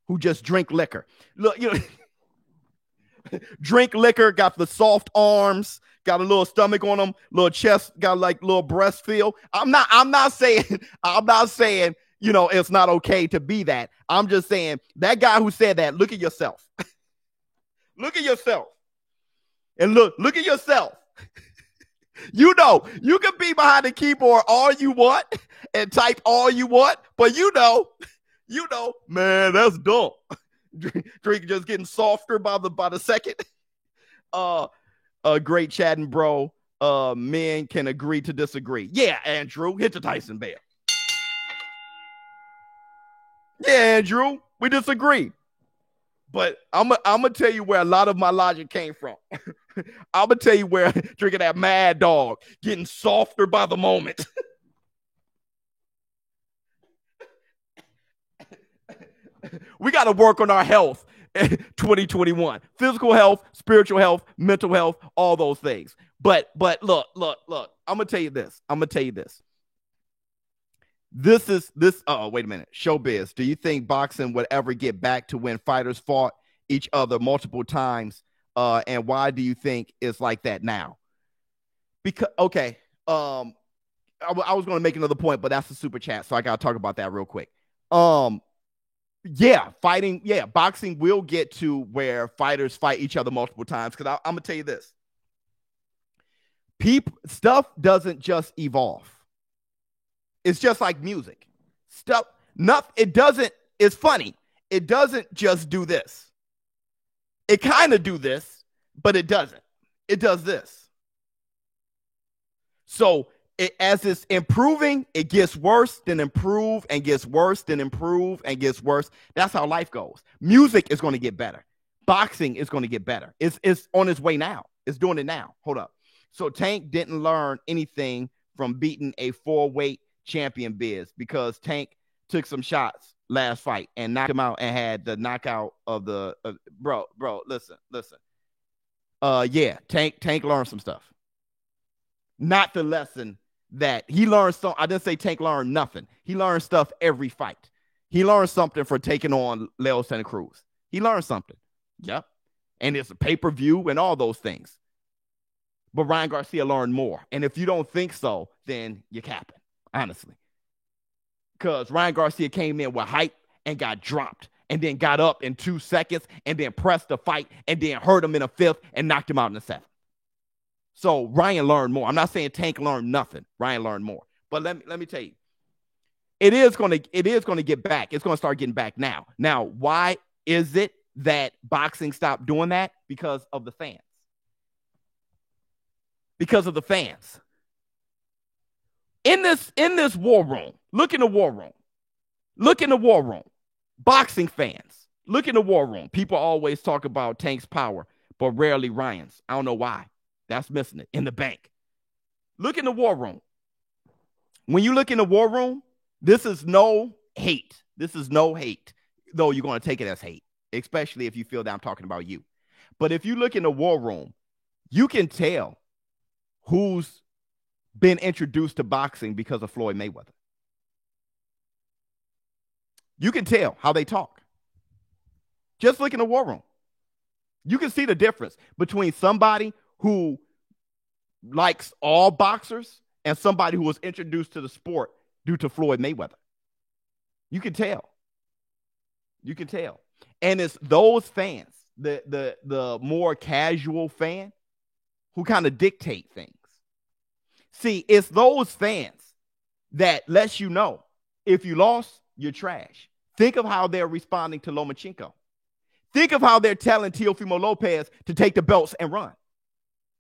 who just drink liquor. Look, you know, drink liquor, got the soft arms, got a little stomach on them, little chest, got like little breast feel. I'm not saying, you know, it's not okay to be that. I'm just saying that guy who said that, look at yourself. Look at yourself. And look at yourself. You know, you can be behind the keyboard all you want and type all you want, but you know, man, that's dumb. Drink just getting softer by the second. Great chatting, bro. Men can agree to disagree. Yeah, Andrew, hit the Tyson Bear. Yeah, Andrew, we disagree. But I'm gonna tell you where a lot of my logic came from. I'm gonna tell you where drinking that Mad Dog, getting softer by the moment. We got to work on our health. 2021, physical health, spiritual health, mental health, all those things. But look. I'm gonna tell you this. Oh, wait a minute. Showbiz. Do you think boxing would ever get back to when fighters fought each other multiple times? And why do you think it's like that now? Because, okay. I was going to make another point, but that's the super chat. So I got to talk about that real quick. Boxing will get to where fighters fight each other multiple times. Cause I'm going to tell you this. Stuff doesn't just evolve. It's just like music. It's funny. It doesn't just do this. It kind of do this, but it doesn't. It does this. So as it's improving, it gets worse, then improve, and gets worse, then improve, and gets worse. That's how life goes. Music is going to get better. Boxing is going to get better. It's on its way now. It's doing it now. Hold up. So Tank didn't learn anything from beating a 4-weight champion Biz because Tank took some shots last fight and knocked him out and had the knockout of the bro. Listen. Tank learned some stuff. Not the lesson that he learned. I didn't say Tank learned nothing. He learned stuff every fight. He learned something for taking on Leo Santa Cruz. He learned something. Yep. And it's a pay-per-view and all those things. But Ryan Garcia learned more. And if you don't think so, then you're capping. Honestly, because Ryan Garcia came in with hype and got dropped and then got up in 2 seconds and then pressed the fight and then hurt him in the 5th and knocked him out in the 7th. So Ryan learned more. I'm not saying Tank learned nothing. Ryan learned more. But let me tell you, it is going to get back. It's going to start getting back now. Now, why is it that boxing stopped doing that? Because of the fans. Because of the fans. In this war room, look in the war room. Look in the war room. Boxing fans, look in the war room. People always talk about Tank's power, but rarely Ryan's. I don't know why. That's missing it in the bank. Look in the war room. When you look in the war room, this is no hate. This is no hate, though you're going to take it as hate, especially if you feel that I'm talking about you. But if you look in the war room, you can tell who's been introduced to boxing because of Floyd Mayweather. You can tell how they talk. Just look in the war room. You can see the difference between somebody who likes all boxers and somebody who was introduced to the sport due to Floyd Mayweather. You can tell. You can tell. And it's those fans, the more casual fan, who kind of dictate things. See, it's those fans that lets you know if you lost, you're trash. Think of how they're responding to Lomachenko. Think of how they're telling Teofimo Lopez to take the belts and run.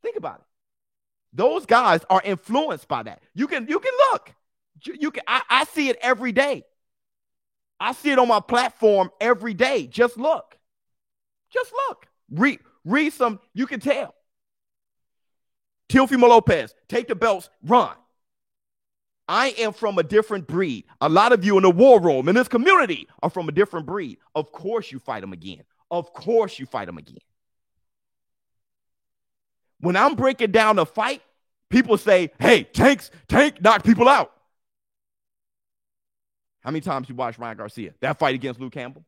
Think about it. Those guys are influenced by that. You can look. I see it every day. I see it on my platform every day. Just look. Just look. Read some. You can tell. Teofimo Lopez, take the belts, run. I am from a different breed. A lot of you in the war room, in this community, are from a different breed. Of course you fight them again. Of course you fight them again. When I'm breaking down a fight, people say, hey, Tank knocked people out. How many times you watch Ryan Garcia? That fight against Luke Campbell?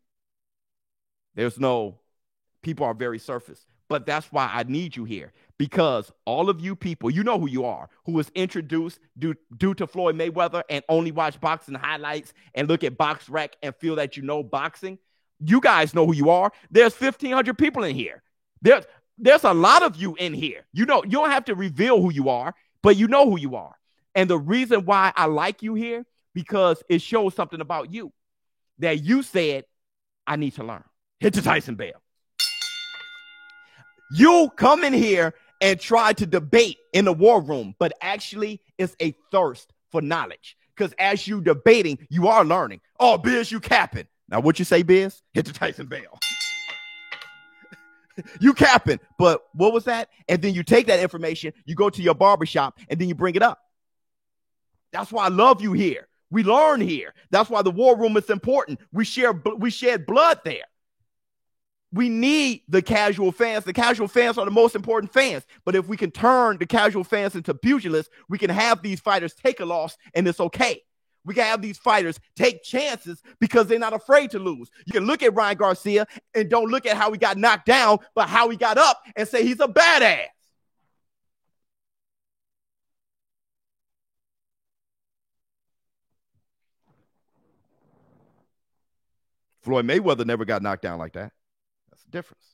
People are very surface. But that's why I need you here. Because all of you people, you know who you are, who was introduced due to Floyd Mayweather and only watch boxing highlights and look at BoxRec and feel that you know boxing. You guys know who you are. There's 1,500 people in here. There's a lot of you in here. You know, you don't have to reveal who you are, but you know who you are. And the reason why I like you here, because it shows something about you that you said, I need to learn. Hit the Tyson bell. You come in here and try to debate in the war room, but actually it's a thirst for knowledge. Because as you debating, you are learning. Oh, Biz, you capping. Now, what you say, Biz? Hit the Tyson bell. You capping. But what was that? And then you take that information, you go to your barbershop, and then you bring it up. That's why I love you here. We learn here. That's why the war room is important. We shed blood there. We need the casual fans. The casual fans are the most important fans. But if we can turn the casual fans into pugilists, we can have these fighters take a loss, and it's okay. We can have these fighters take chances because they're not afraid to lose. You can look at Ryan Garcia and don't look at how he got knocked down, but how he got up and say he's a badass. Floyd Mayweather never got knocked down like that. That's the difference.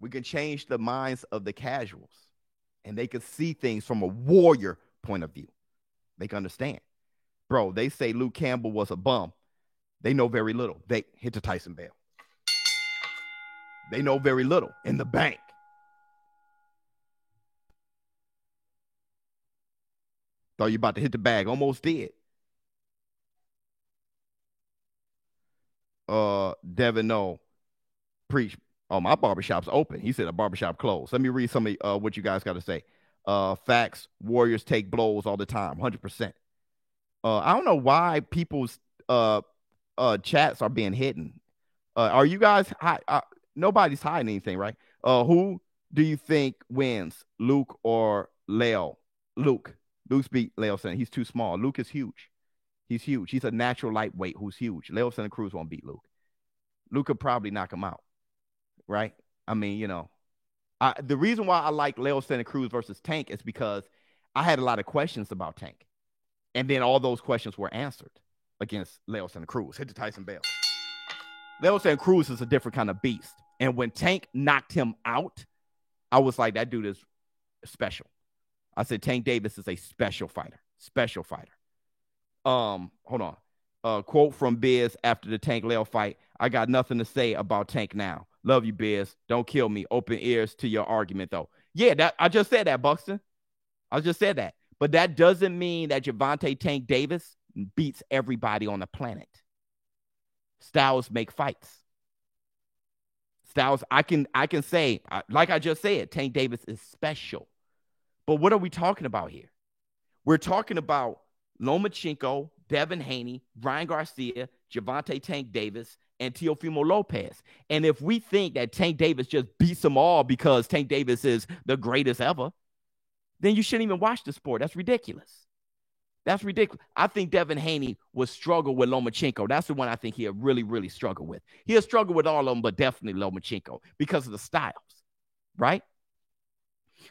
We can change the minds of the casuals, and they can see things from a warrior point of view. They can understand. Bro, they say Luke Campbell was a bum. They know very little. They hit the Tyson bell. They know very little in the bank. Thought you about to hit the bag. Almost did. Devin, no. Preach. Oh, my barbershop's open. He said a barbershop closed. Let me read some of what you guys got to say. Facts. Warriors take blows all the time. 100%. I don't know why people's chats are being hidden. Are you guys nobody's hiding anything, right? Who do you think wins, Luke or Leo? Luke. Luke's beat Leo Santa. He's too small. Luke is huge. He's huge. He's a natural lightweight who's huge. Leo Santa Cruz won't beat Luke. Luke could probably knock him out, right? I mean, you know, the reason why I like Leo Santa Cruz versus Tank is because I had a lot of questions about Tank. And then all those questions were answered against Leo Santa Cruz. Hit the Tyson bell. Leo Santa Cruz is a different kind of beast. And when Tank knocked him out, I was like, that dude is special. I said, Tank Davis is a special fighter. Special fighter. Hold on. Quote from Biz after the Tank Leo fight. I got nothing to say about Tank now. Love you, Biz. Don't kill me. Open ears to your argument, though. Yeah, I just said that, Buxton. I just said that. But that doesn't mean that Gervonta Tank Davis beats everybody on the planet. Styles make fights. Styles, I can say, like I just said, Tank Davis is special. But what are we talking about here? We're talking about Lomachenko, Devin Haney, Ryan Garcia, Gervonta Tank Davis, and Teofimo Lopez. And if we think that Tank Davis just beats them all because Tank Davis is the greatest ever, then you shouldn't even watch the sport. That's ridiculous. That's ridiculous. I think Devin Haney will struggle with Lomachenko. That's the one I think he'll really, really struggle with. He'll struggle with all of them, but definitely Lomachenko because of the styles, right?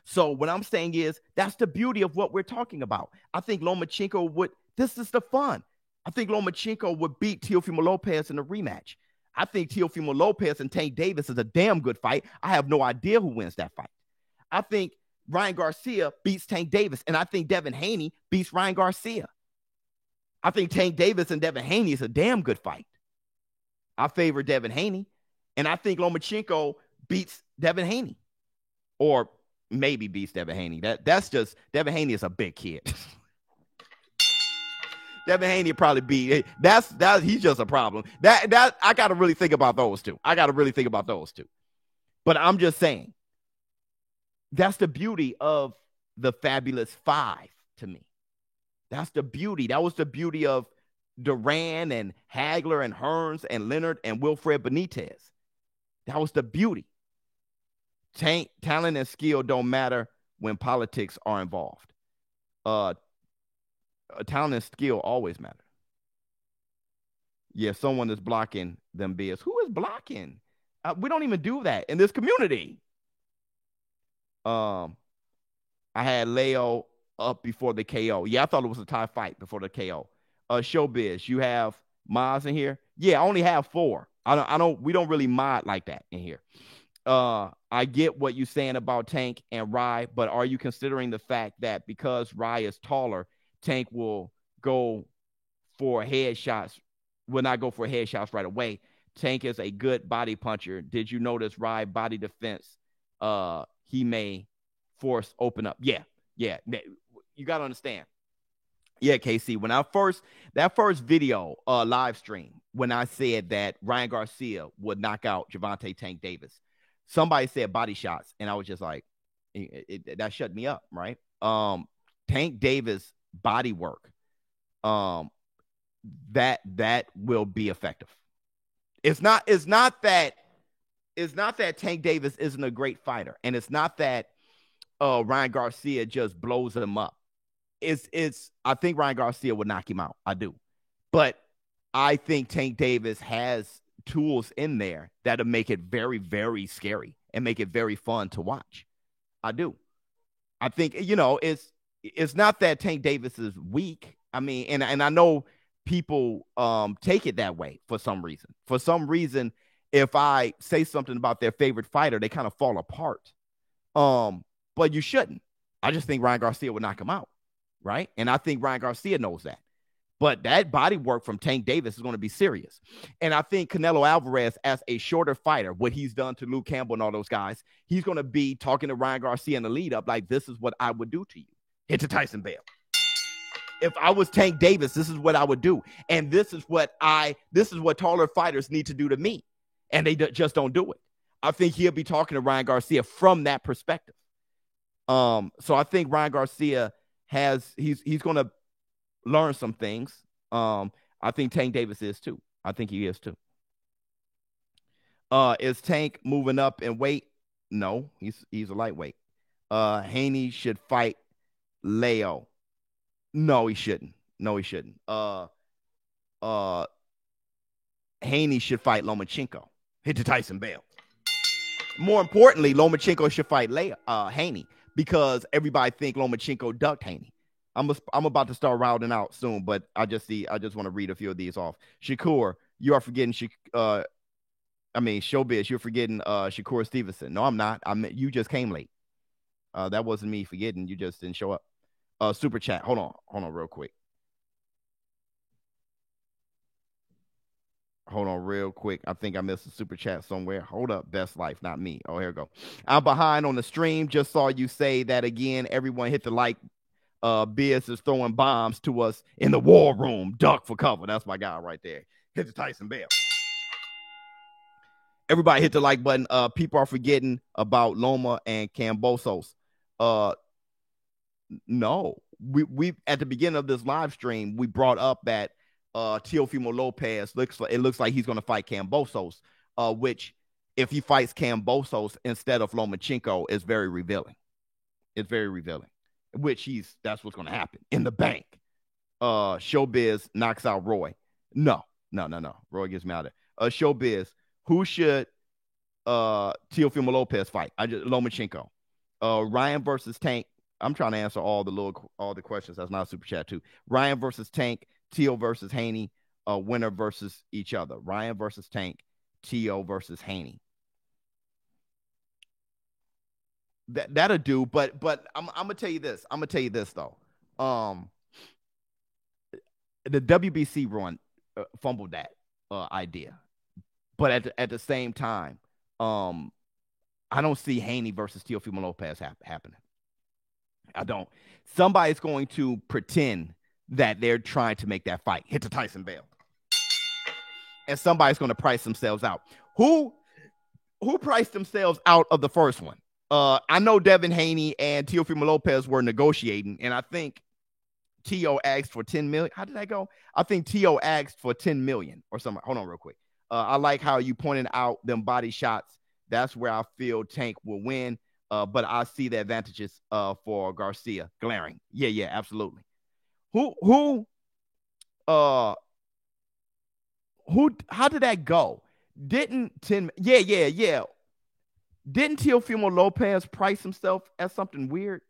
So what I'm saying is that's the beauty of what we're talking about. I think Lomachenko would, this is the fun. I think Lomachenko would beat Teofimo Lopez in a rematch. I think Teofimo Lopez and Tank Davis is a damn good fight. I have no idea who wins that fight. I think Ryan Garcia beats Tank Davis, and I think Devin Haney beats Ryan Garcia. I think Tank Davis and Devin Haney is a damn good fight. I favor Devin Haney, and I think Lomachenko beats Devin Haney, or maybe beats Devin Haney. That's just, Devin Haney is a big kid. Devin Haney probably beat. He's just a problem. That I got to really think about those two. But I'm just saying, that's the beauty of the Fabulous Five to me. That's the beauty. That was the beauty of Duran and Hagler and Hearns and Leonard and Wilfred Benitez. That was the beauty. Talent and skill don't matter when politics are involved. Talent and skill always matter. Yeah, someone is blocking them BS. Who is blocking? We don't even do that in this community. I had Leo up before the KO. Yeah, I thought it was a tie fight before the KO. Showbiz, you have mods in here? Yeah, I only have 4. We don't really mod like that in here. I get what you're saying about Tank and Rye, but are you considering the fact that because Rye is taller, Tank will go for headshots, will not go for headshots right away? Tank is a good body puncher. Did you notice Rye body defense? He may force open up. Yeah. You got to understand. Yeah, KC. When that first video live stream, when I said that Ryan Garcia would knock out Gervonta Tank Davis, somebody said body shots, and I was just like, that shut me up, right? Tank Davis body work, that will be effective. It's not that Tank Davis isn't a great fighter, and it's not that Ryan Garcia just blows him up. I think Ryan Garcia would knock him out. I do. But I think Tank Davis has tools in there that'll make it very, very scary and make it very fun to watch. I do. I think, it's not that Tank Davis is weak. I mean, and I know people take it that way for some reason. For some reason, if I say something about their favorite fighter, they kind of fall apart. But you shouldn't. I just think Ryan Garcia would knock him out, right? And I think Ryan Garcia knows that. But that body work from Tank Davis is going to be serious. And I think Canelo Alvarez, as a shorter fighter, what he's done to Luke Campbell and all those guys, he's going to be talking to Ryan Garcia in the lead up like, this is what I would do to you. Hit to Tyson Bale. If I was Tank Davis, this is what I would do. And this is what taller fighters need to do to me. And they just don't do it. I think he'll be talking to Ryan Garcia from that perspective. So I think Ryan Garcia he's going to learn some things. I think Tank Davis is too. I think he is too. Is Tank moving up in weight? No, he's a lightweight. Haney should fight Leo. No, he shouldn't. Haney should fight Lomachenko. Hit to Tyson Bale. More importantly, Lomachenko should fight Haney because everybody think Lomachenko ducked Haney. I'm about to start rounding out soon, but I just want to read a few of these off. Shakur, you are forgetting Showbiz, you're forgetting Shakur Stevenson. No, I'm not. You just came late. That wasn't me forgetting. You just didn't show up. Super chat. Hold on real quick. Hold on real quick. I think I missed a super chat somewhere. Hold up. Best Life, not me. Oh, here we go. I'm behind on the stream. Just saw you say that again. Everyone hit the like. Biz is throwing bombs to us in the war room. Duck for cover. That's my guy right there. Hit the Tyson Bale. Everybody hit the like button. People are forgetting about Loma and Kambosos. No. We at the beginning of this live stream, we brought up that Teofimo Lopez looks like he's going to fight Kambosos, which if he fights Kambosos instead of Lomachenko is very revealing. It's very revealing. That's what's going to happen in the bank. Showbiz knocks out Roy. No. Roy gets me out of it. Showbiz, who should Teofimo Lopez fight? Lomachenko. Ryan versus Tank. I'm trying to answer all the questions. That's not a super chat too. Ryan versus Tank. Teo versus Haney. Winner versus each other. Ryan versus Tank. Teo versus Haney. That'll do, but I'm gonna tell you this. Though. The WBC run fumbled that idea, but at the same time, I don't see Haney versus Teofimo Lopez happening. I don't. Somebody's going to pretend that they're trying to make that fight. Hit to Tyson Bale, and somebody's going to price themselves out. Who priced themselves out of the first one? I know Devin Haney and Teofimo Lopez were negotiating, and I think Teo asked for $10 million. How did that go? I think Teo asked for $10 million or something. Hold on real quick. I like how you pointed out them body shots. That's where I feel Tank will win. But I see the advantages for Garcia glaring. Yeah, absolutely. Who uh how did that go? Didn't Tim yeah. Didn't Teofimo Lopez price himself as something weird?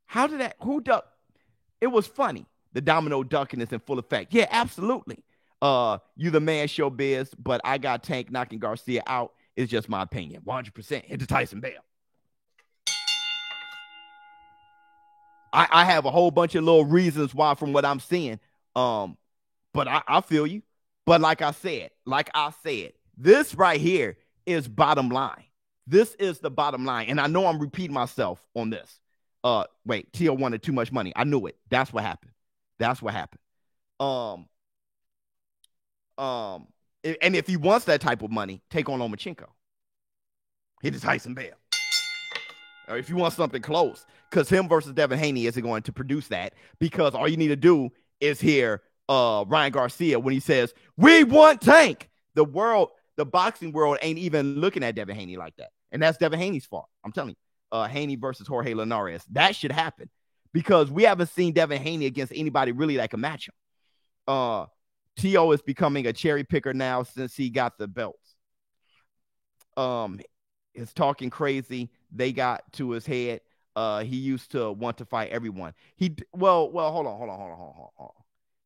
How did that who duck? It was funny. The domino ducking is in full effect. Yeah, absolutely. You the man, showbiz, but I got Tank knocking Garcia out. It's just my opinion. 100%. Hit the Tyson Bell. I have a whole bunch of little reasons why from what I'm seeing. But I feel you. But like I said, this right here is bottom line. This is the bottom line. And I know I'm repeating myself on this. Wait, Tio wanted too much money. I knew it. That's what happened. And if he wants that type of money, take on Lomachenko. Hit the Tyson Bell. Or if you want something close, because him versus Devin Haney isn't going to produce that, because all you need to do is hear Ryan Garcia when he says, "We want Tank." The boxing world ain't even looking at Devin Haney like that. And that's Devin Haney's fault. I'm telling you. Haney versus Jorge Linares. That should happen because we haven't seen Devin Haney against anybody really that can match him. Tio is becoming a cherry picker now since he got the belts. His talking crazy. They got to his head. He used to want to fight everyone. Hold on.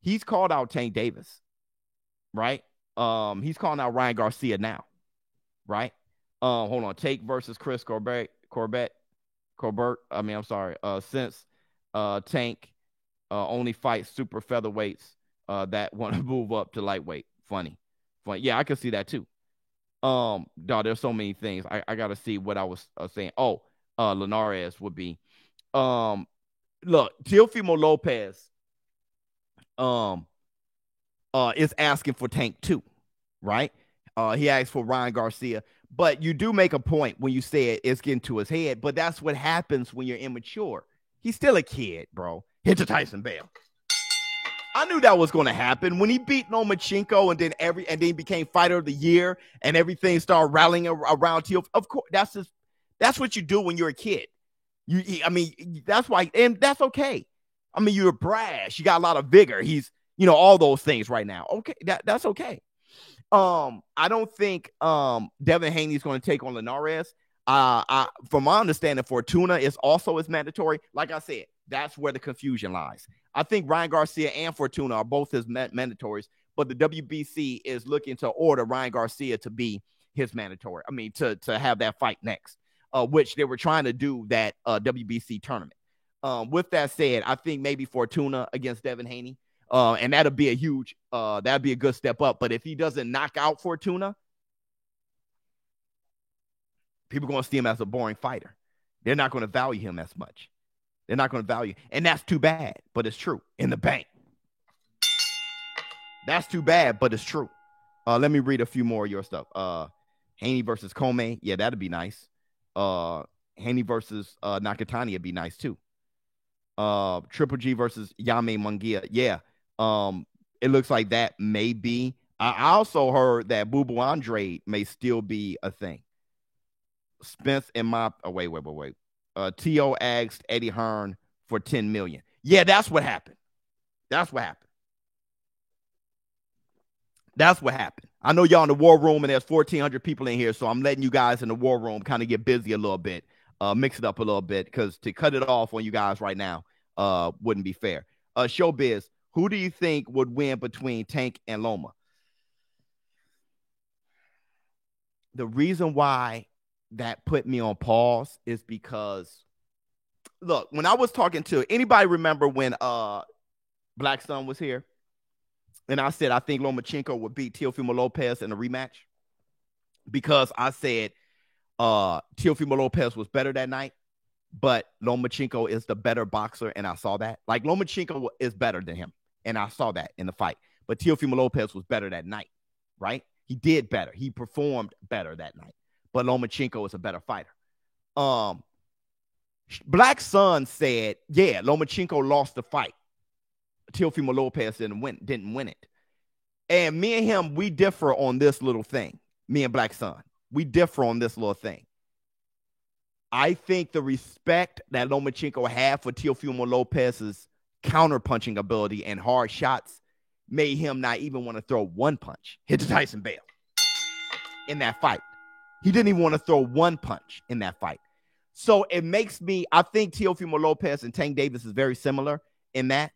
He's called out Tank Davis, right? He's calling out Ryan Garcia now, right? Hold on. Tank versus Chris Corbett. Since Tank only fights super featherweights that want to move up to lightweight. Funny. Yeah, I can see that too. Dog, there's so many things. I gotta see what I was saying. Linares would be. Look, Teofimo Lopez is asking for Tank too, right? He asked for Ryan Garcia, but you do make a point when you say it's getting to his head, but that's what happens when you're immature. He's still a kid, bro. Hit the Tyson Bell. I knew that was going to happen when he beat Lomachenko and then became fighter of the year and everything started rallying around Teo. Of course, that's what you do when you're a kid. That's why, and that's okay. I mean, you're brash. You got a lot of vigor. He's, all those things right now. Okay, that's okay. I don't think Devin Haney's going to take on Linares. From my understanding, Fortuna is also as mandatory. Like I said, that's where the confusion lies. I think Ryan Garcia and Fortuna are both his mandatories, but the WBC is looking to order Ryan Garcia to be his mandatory. To have that fight next, which they were trying to do that WBC tournament. With that said, I think maybe Fortuna against Devin Haney, and that'd be a good step up. But if he doesn't knock out Fortuna, people are going to see him as a boring fighter. They're not going to value him as much. They're not going to value, and that's too bad, but it's true. In the bank. That's too bad, but it's true. Let me read a few more of your stuff. Haney versus Comey. Yeah, that'd be nice. Haney versus Nakatani would be nice too. Triple G versus Yame Munguia. Yeah. It looks like that may be. I also heard that Bubu Andre may still be a thing. Spence and my wait. Tio asked Eddie Hearn for $10 million. Yeah, that's what happened. I know y'all in the war room and there's 1,400 people in here, so I'm letting you guys in the war room kind of get busy a little bit, mix it up a little bit, because to cut it off on you guys right now wouldn't be fair. Showbiz, who do you think would win between Tank and Loma? The reason why that put me on pause is because, look, when I was talking to anybody, remember when Black Sun was here and I said I think Lomachenko would beat Teofimo Lopez in a rematch, because I said Teofimo Lopez was better that night, but Lomachenko is the better boxer, and I saw that. Like, Lomachenko is better than him, and I saw that in the fight, but Teofimo Lopez was better that night, right? He did better. He performed better that night. But Lomachenko is a better fighter. Black Sun said, yeah, Lomachenko lost the fight. Teofimo Lopez didn't win it. And me and him, we differ on this little thing. Me and Black Sun, we differ on this little thing. I think the respect that Lomachenko had for Teofimo Lopez's counterpunching ability and hard shots made him not even want to throw one punch. Hit to Tyson Bale in that fight. He didn't even want to throw one punch in that fight. So it makes me, I think Teofimo Lopez and Tank Davis is very similar in that.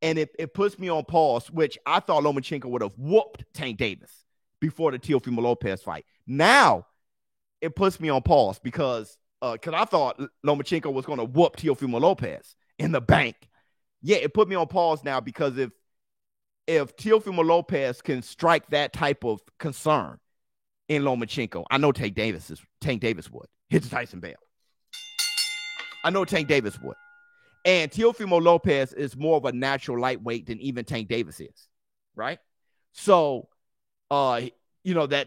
And it puts me on pause, which I thought Lomachenko would have whooped Tank Davis before the Teofimo Lopez fight. Now it puts me on pause because I thought Lomachenko was going to whoop Teofimo Lopez in the bank. Yeah, it put me on pause now because if Teofimo Lopez can strike that type of concern in Lomachenko, I know Tank Davis would. Hit to Tyson Bale. I know Tank Davis would. And Teofimo Lopez is more of a natural lightweight than even Tank Davis is, right? So, that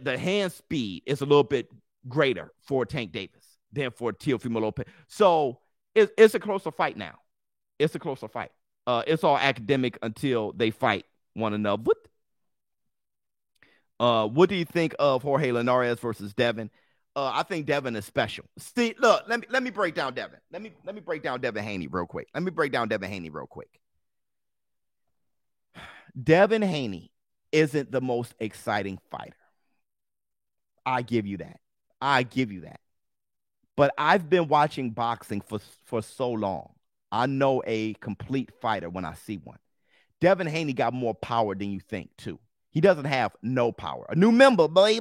the hand speed is a little bit greater for Tank Davis than for Teofimo Lopez. So it's a closer fight now. It's a closer fight. It's all academic until they fight one another. What do you think of Jorge Linares versus Devin? I think Devin is special. See, look, let me break down Devin. Let me break down Devin Haney real quick. Devin Haney isn't the most exciting fighter. I give you that. But I've been watching boxing for so long. I know a complete fighter when I see one. Devin Haney got more power than you think, too. He doesn't have no power. A new member, boy.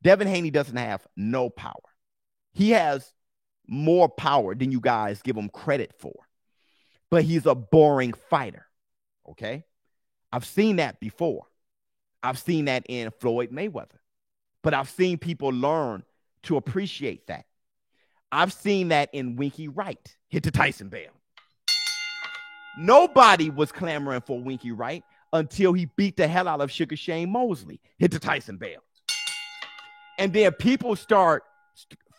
Devin Haney doesn't have no power. He has more power than you guys give him credit for. But he's a boring fighter, okay? I've seen that before. I've seen that in Floyd Mayweather. But I've seen people learn to appreciate that. I've seen that in Winky Wright. Hit to Tyson Bale. Nobody was clamoring for Winky Wright until he beat the hell out of Sugar Shane Mosley. Hit to Tyson Bale. And then people start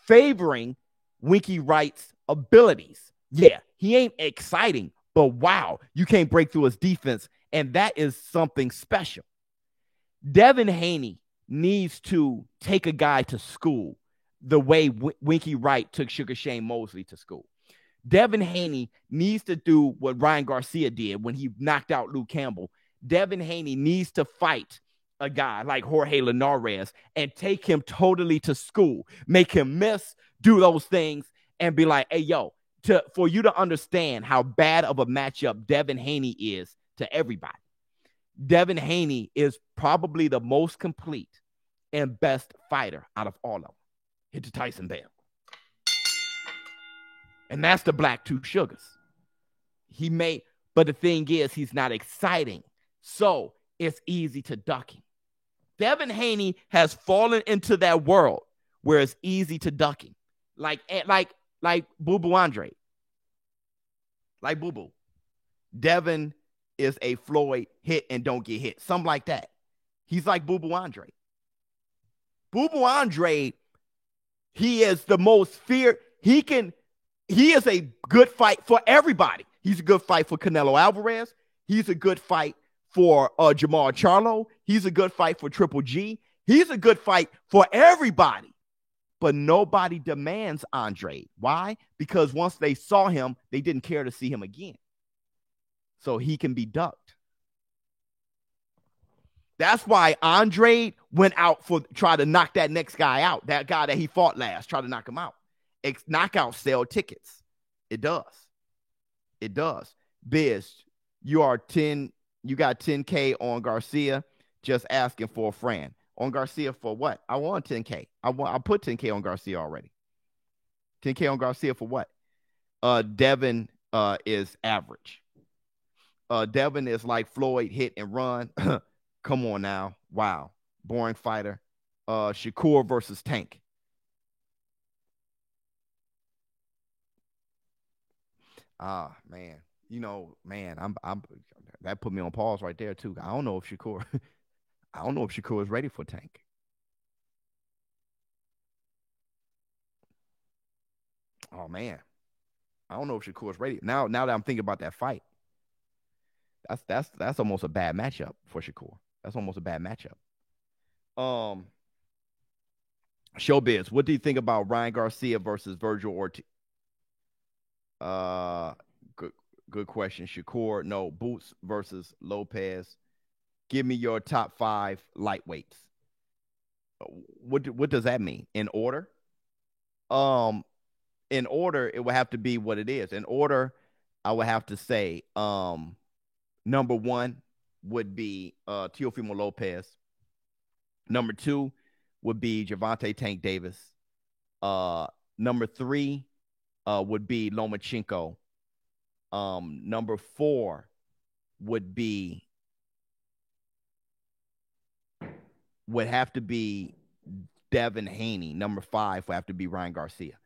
favoring Winky Wright's abilities. Yeah, he ain't exciting, but wow, you can't break through his defense, and that is something special. Devin Haney needs to take a guy to school the way Winky Wright took Sugar Shane Mosley to school. Devin Haney needs to do what Ryan Garcia did when he knocked out Luke Campbell. Devin Haney needs to fight a guy like Jorge Linares and take him totally to school, make him miss, do those things, and be like, hey, yo, for you to understand how bad of a matchup Devin Haney is to everybody. Devin Haney is probably the most complete and best fighter out of all of them. Hit to Tyson Bale. And that's the Black Two Sugars. But the thing is, he's not exciting. So it's easy to duck him. Devin Haney has fallen into that world where it's easy to duck him. Like Boo Boo Andre. Like Boo Boo. Devin is a Floyd hit and don't get hit. Something like that. He's like Boo Boo Andre. Boo Boo Andre, he is the most feared. He is a good fight for everybody. He's a good fight for Canelo Alvarez. He's a good fight for Jamal Charlo. He's a good fight for Triple G. He's a good fight for everybody. But nobody demands Andre. Why? Because once they saw him, they didn't care to see him again. So he can be ducked. That's why Andre went out try to knock that next guy out. That guy that he fought last, try to knock him out. Knockouts sell tickets. It does. Biz, you got 10K on Garcia, just asking for a friend. On Garcia for what? I want 10K. I put 10K on Garcia already. 10K on Garcia for what? Devin is average. Devin is like Floyd, hit and run. Come on now. Wow. Boring fighter. Shakur versus Tank. Man. I'm that put me on pause right there too. I don't know if Shakur is ready for Tank. Oh man. I don't know if Shakur is ready. Now that I'm thinking about that fight. That's almost a bad matchup for Shakur. That's almost a bad matchup. Um, Showbiz, what do you think about Ryan Garcia versus Virgil Ortiz? Uh, good good question. Shakur, no. Boots versus Lopez. Give me your top 5 lightweights. What does that mean? In order? Um, in order, it would have to be what it is. In order, I would have to say, number 1 would be Teofimo Lopez. Number 2 would be Gervonta Tank Davis. Number 3 would be Lomachenko. Number 4 would have to be Devin Haney. Number 5 would have to be Ryan Garcia.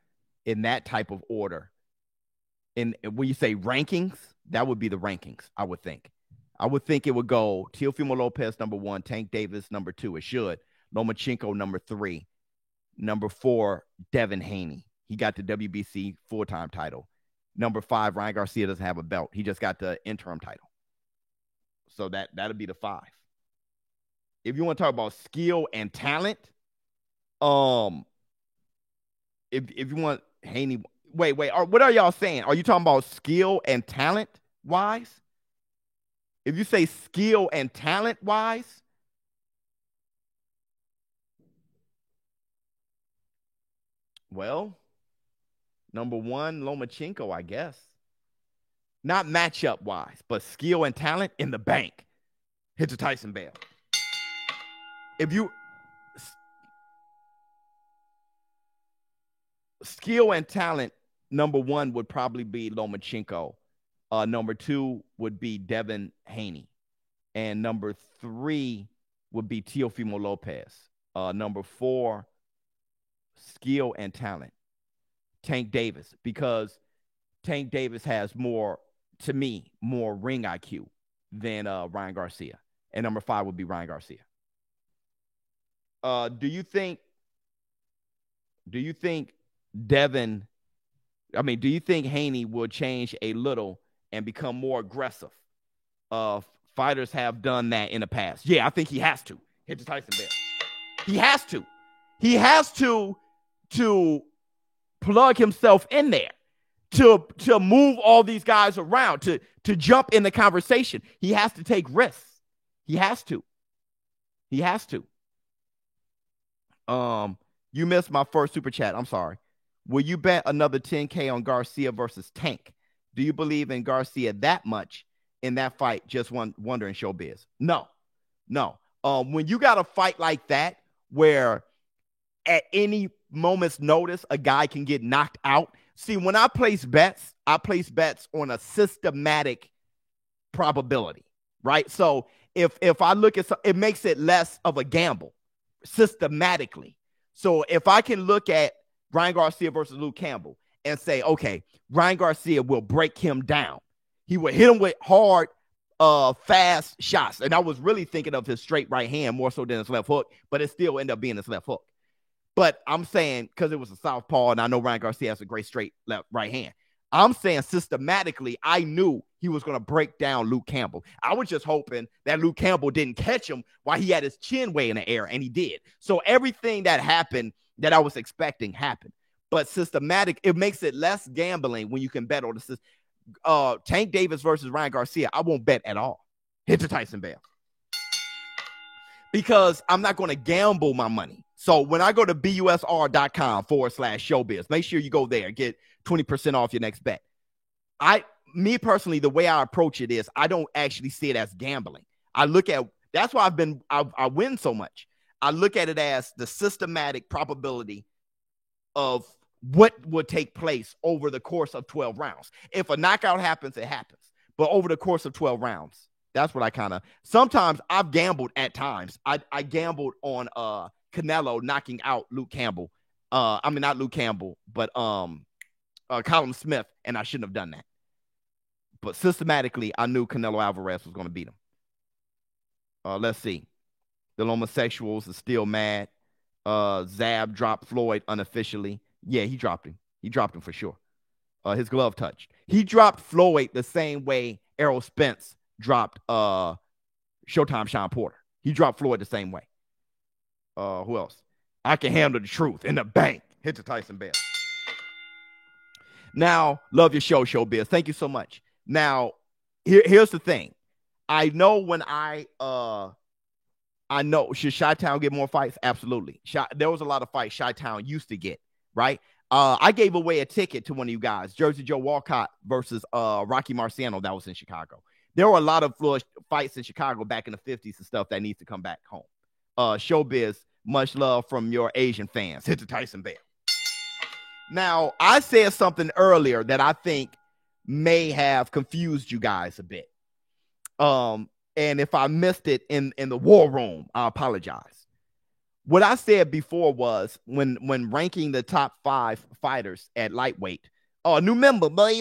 In that type of order. And when you say rankings, that would be the rankings, I would think. I would think it would go Teofimo Lopez, number 1, Tank Davis, number 2. It should. Lomachenko, number 3. Number 4, Devin Haney. He got the WBC full-time title. Number 5, Ryan Garcia doesn't have a belt. He just got the interim title. So that'll be the 5. If you want to talk about skill and talent, if you want Haney, wait, what are y'all saying? Are you talking about skill and talent wise? If you say skill and talent wise, well, number 1, Lomachenko, I guess. Not matchup wise, but skill and talent in the bank. Hit the Tyson Bell. If you skill and talent, number 1 would probably be Lomachenko. Number 2 would be Devin Haney. And number 3 would be Teofimo Lopez. Number 4, skill and talent, Tank Davis, because Tank Davis has more, to me, more ring IQ than Ryan Garcia. And number 5 would be Ryan Garcia. Do you think do you think Haney will change a little and become more aggressive? Fighters have done that in the past. Yeah, I think he has to. Hit the Tyson Bell. He has to. He has to plug himself in there, to move all these guys around, to jump in the conversation. He has to take risks. He has to. You missed my first super chat. I'm sorry. Will you bet another 10K on Garcia versus Tank? Do you believe in Garcia that much in that fight? Just wondering, Showbiz. No. When you got a fight like that, where at any moment's notice, a guy can get knocked out. See, when I place bets on a systematic probability, right? So if I look at it makes it less of a gamble systematically. So if I can look at Ryan Garcia versus Luke Campbell and say, okay, Ryan Garcia will break him down. He will hit him with hard, fast shots. And I was really thinking of his straight right hand more so than his left hook, but it still ended up being his left hook. But I'm saying, because it was a southpaw, and I know Ryan Garcia has a great straight right hand, I'm saying systematically, I knew he was going to break down Luke Campbell. I was just hoping that Luke Campbell didn't catch him while he had his chin way in the air, and he did. So everything that happened that I was expecting happened. But systematic, it makes it less gambling when you can bet on the system. Tank Davis versus Ryan Garcia, I won't bet at all. Hit the Tyson Bell. Because I'm not going to gamble my money. So when I go to busr.com/showbiz, make sure you go there, get 20% off your next bet. Me personally, the way I approach it is I don't actually see it as gambling. I look at, that's why I win so much. I look at it as the systematic probability of what would take place over the course of 12 rounds. If a knockout happens, it happens. But over the course of 12 rounds, that's what I kind of, sometimes I've gambled at times. I gambled on Canelo knocking out Luke Campbell. Not Luke Campbell, but Callum Smith, and I shouldn't have done that. But systematically, I knew Canelo Alvarez was going to beat him. Let's see. The homosexuals are still mad. Zab dropped Floyd unofficially. Yeah, he dropped him. He dropped him for sure. His glove touched. He dropped Floyd the same way Errol Spence dropped Showtime Sean Porter. He dropped Floyd the same way. Who else? I Can Handle the Truth in the bank. Hit the Tyson Bell. Now, love your show, Showbiz. Thank you so much. Now, here's the thing. I know when I know, should Chi-Town get more fights? Absolutely. There was a lot of fights Chi-Town used to get, right? I gave away a ticket to one of you guys, Jersey Joe Walcott versus Rocky Marciano. That was in Chicago. There were a lot of fights in Chicago back in the 50s and stuff that needs to come back home. Showbiz, much love from your Asian fans. Hit the Tyson Bell. Now, I said something earlier that I think may have confused you guys a bit. And if I missed it in the war room, I apologize. What I said before was when ranking the top 5 fighters at lightweight. Oh, new member, boy.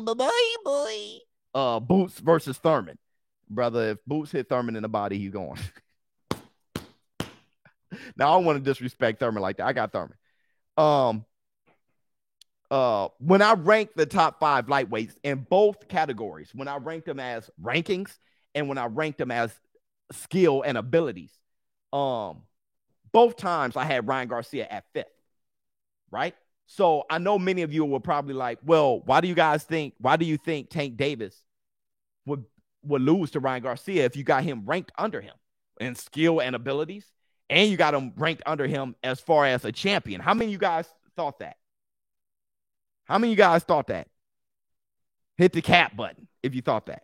Boots versus Thurman. Brother, if Boots hit Thurman in the body, he's going. Now, I don't want to disrespect Thurman like that. I got Thurman. When I rank the top 5 lightweights in both categories, when I rank them as rankings and when I rank them as skill and abilities, both times I had Ryan Garcia at 5th, right? So I know many of you were probably like, well, why do you think Tank Davis would lose to Ryan Garcia if you got him ranked under him in skill and abilities, and you got him ranked under him as far as a champion? How many of you guys thought that? How many of you guys thought that? Hit the cap button if you thought that.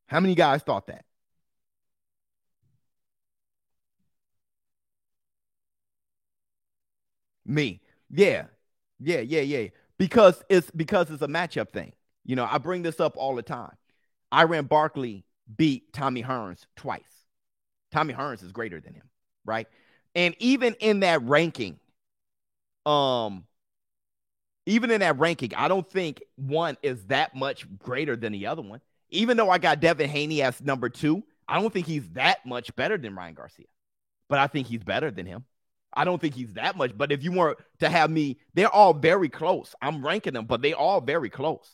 How many of you guys thought that? Me. Yeah. Because it's a matchup thing. You know, I bring this up all the time. Iran Barkley beat Tommy Hearns twice. Tommy Hearns is greater than him, right? And even in that ranking, I don't think one is that much greater than the other one. Even though I got Devin Haney as number 2, I don't think he's that much better than Ryan Garcia. But I think he's better than him. I don't think he's that much. But if you were to have me, they're all very close. I'm ranking them, but they all very close.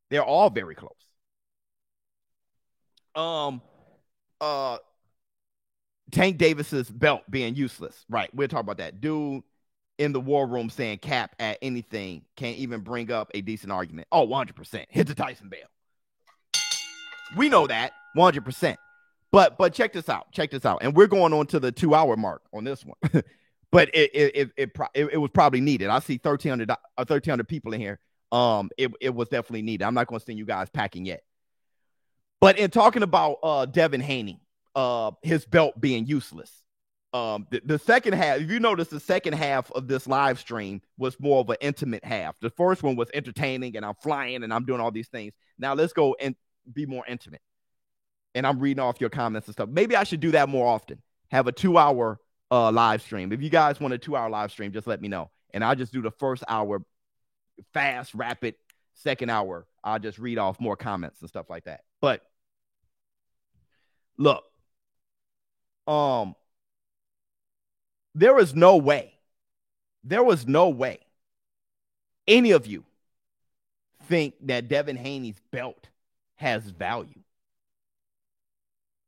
They're all very close. Tank Davis's belt being useless. Right. We'll talk about that. Dude in the war room saying cap at anything can't even bring up a decent argument. Oh, 100%. Hit the Tyson Bell. We know that 100%. But check this out. And we're going on to the 2-hour mark on this one. But it was probably needed. I see 1,300 people in here. It was definitely needed. I'm not going to send you guys packing yet. But in talking about Devin Haney, his belt being useless, the second half, if you notice, the second half of this live stream was more of an intimate half. The first one was entertaining, and I'm flying, and I'm doing all these things. Now let's go and be more intimate. And I'm reading off your comments and stuff. Maybe I should do that more often. Have a 2-hour live stream. If you guys want a 2-hour live stream, just let me know. And I'll just do the first hour fast, rapid. Second hour, I'll just read off more comments and stuff like that. But look, there was no way any of you think that Devin Haney's belt has value.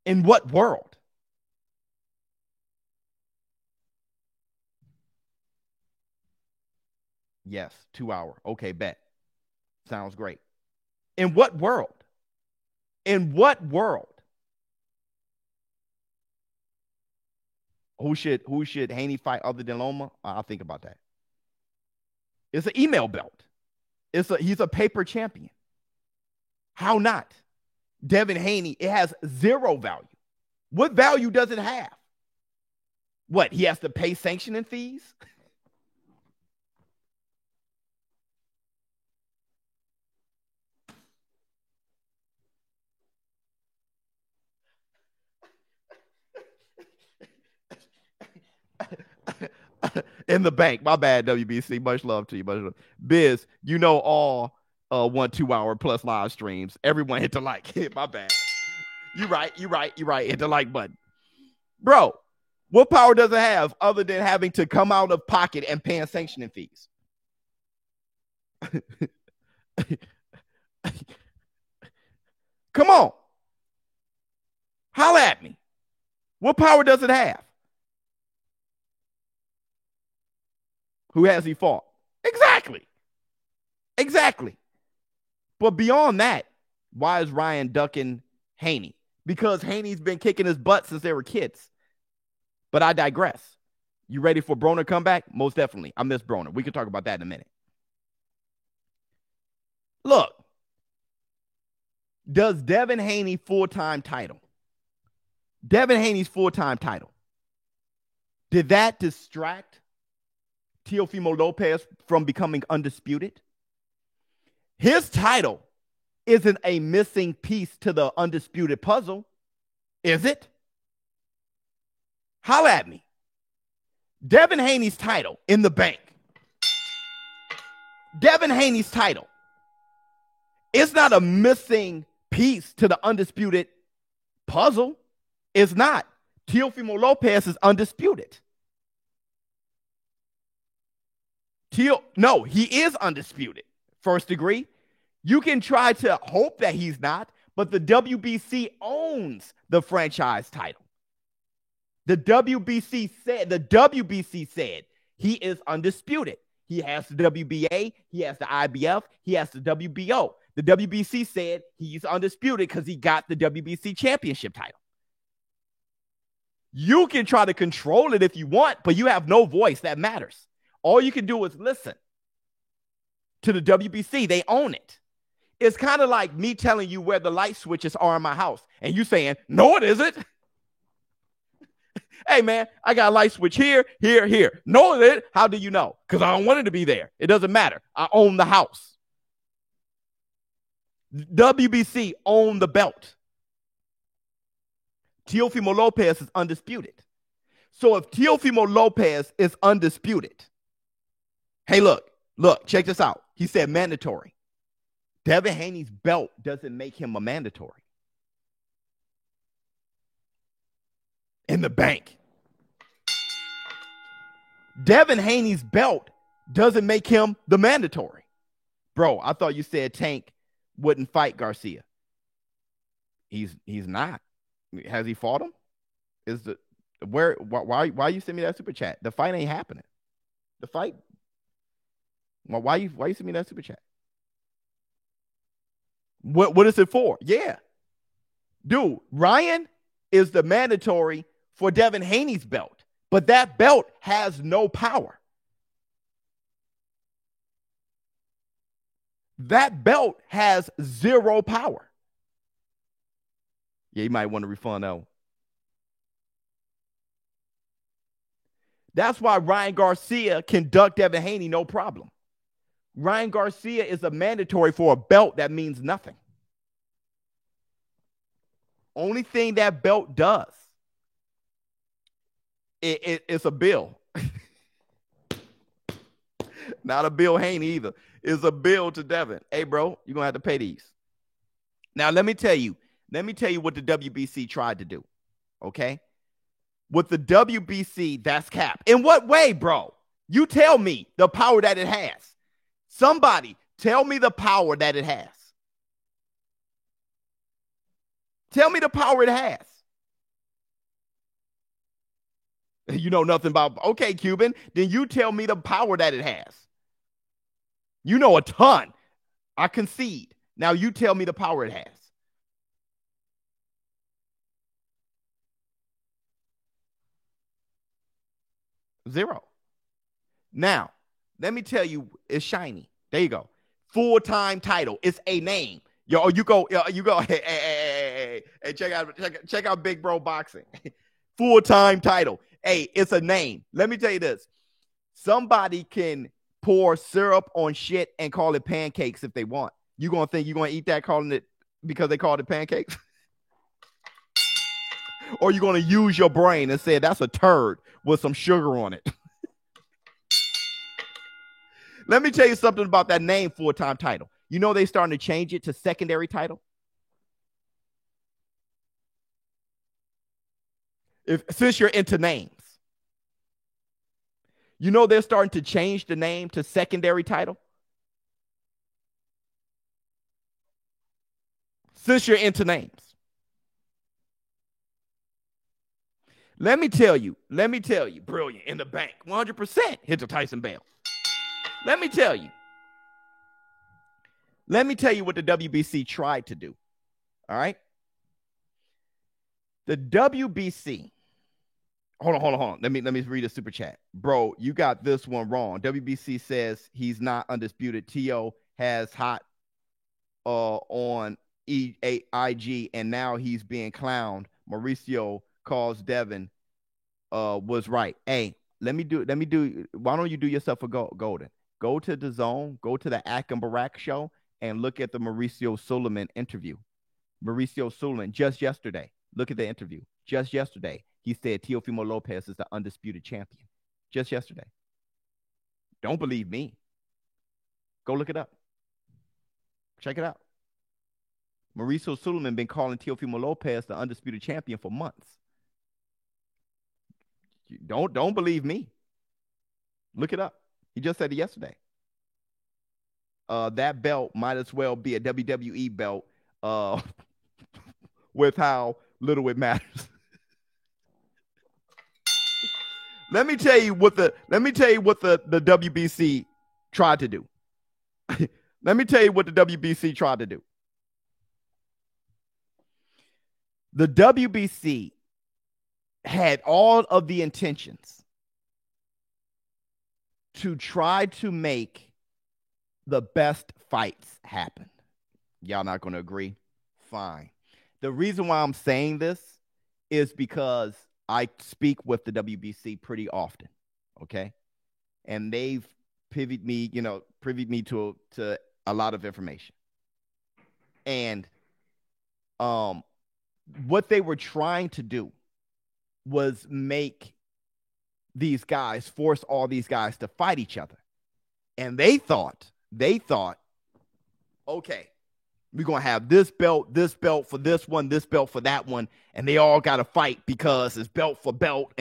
In what world? Yes, 2-hour. Okay, bet. Sounds great. In what world? Who should Haney fight other than Loma? I'll think about that. It's an email belt. He's a paper champion. How not? Devin Haney, it has 0 value. What value does it have? What, he has to pay sanctioning fees? In the bank. My bad, WBC. Much love to you. Much love. Biz, you know all 2-hour plus live streams. Everyone hit the like. My bad. You right. Hit the like button. Bro, what power does it have other than having to come out of pocket and paying sanctioning fees? Come on. Holla at me. What power does it have? Who has he fought? Exactly. Exactly. But beyond that, why is Ryan ducking Haney? Because Haney's been kicking his butt since they were kids. But I digress. You ready for Broner comeback? Most definitely. I miss Broner. We can talk about that in a minute. Look, does Devin Haney full-time title? Devin Haney's full-time title. Did that distract Teofimo Lopez from becoming undisputed? His title isn't a missing piece to the undisputed puzzle, is it? Holla at me. Devin Haney's title in the bank. Devin Haney's title is not a missing piece to the undisputed puzzle. It's not. Teofimo Lopez is undisputed. No, he is undisputed. First degree. You can try to hope that he's not, but the WBC owns the franchise title. The WBC said he is undisputed. He has the WBA, he has the IBF, he has the WBO. The WBC said he's undisputed because he got the WBC championship title. You can try to control it if you want, but you have no voice that matters. All you can do is listen to the WBC. They own it. It's kind of like me telling you where the light switches are in my house and you saying, no, it isn't. Hey, man, I got a light switch here, here, here. No, it isn't. How do you know? Because I don't want it to be there. It doesn't matter. I own the house. WBC own the belt. Teofimo Lopez is undisputed. So if Teofimo Lopez is undisputed, hey, look, check this out. He said mandatory. Devin Haney's belt doesn't make him a mandatory. In the bank. Devin Haney's belt doesn't make him the mandatory. Bro, I thought you said Tank wouldn't fight Garcia. He's not. Has he fought him? Why you send me that super chat? The fight ain't happening. The fight. Why you send me that super chat? What is it for? Yeah. Dude, Ryan is the mandatory for Devin Haney's belt, but that belt has no power. That belt has zero power. Yeah, you might want to refund that one. That's why Ryan Garcia can duck Devin Haney, no problem. Ryan Garcia is a mandatory for a belt that means nothing. Only thing that belt does, it's a bill. Not a Bill Haney either. It's a bill to Devin. Hey, bro, you're going to have to pay these. Now, let me tell you what the WBC tried to do, okay? With the WBC, that's cap. In what way, bro? You tell me the power that it has. Somebody tell me the power that it has. Tell me the power it has. You know nothing about, okay, Cuban, then you tell me the power that it has. You know a ton. I concede. Now you tell me the power it has. Zero. Now, let me tell you, it's shiny. There you go. Full-time title. It's a name. Yo, you go. Hey, check out Big Bro Boxing. Full-time title. Hey, it's a name. Let me tell you this. Somebody can pour syrup on shit and call it pancakes if they want. You gonna think you're gonna eat that calling it because they called it pancakes? Or you gonna use your brain and say that's a turd with some sugar on it? Let me tell you something about that name, full-time title. You know they starting to change it to secondary title? Since you're into names. You know they're starting to change the name to secondary title? since you're into names. Let me tell you, brilliant in the bank, 100% hit the Tyson Bell. Let me tell you what the WBC tried to do. All right. The WBC. Hold on. Let me read a super chat. Bro, you got this one wrong. WBC says he's not undisputed. T.O. has hot on IG, and now he's being clowned. Mauricio calls Devin was right. Hey, let me do. Why don't you do yourself a golden? Go to the Zone, go to the Akim Barak show, and look at the Mauricio Suleiman interview. Mauricio Suleiman, just yesterday. Look at the interview. Just yesterday, he said Teofimo Lopez is the undisputed champion. Just yesterday. Don't believe me. Go look it up. Check it out. Mauricio Suleiman been calling Teofimo Lopez the undisputed champion for months. Don't believe me. Look it up. He just said it yesterday. That belt might as well be a WWE belt with how little it matters. Let me tell you what the WBC tried to do. Let me tell you what the WBC tried to do. The WBC had all of the intentions to try to make the best fights happen. Y'all not going to agree? Fine. The reason why I'm saying this is because I speak with the WBC pretty often, okay? And they've privied me to a lot of information. And what they were trying to do was make these guys, force all these guys to fight each other. And they thought, okay, we're going to have this belt for this one, this belt for that one, and they all got to fight because it's belt for belt.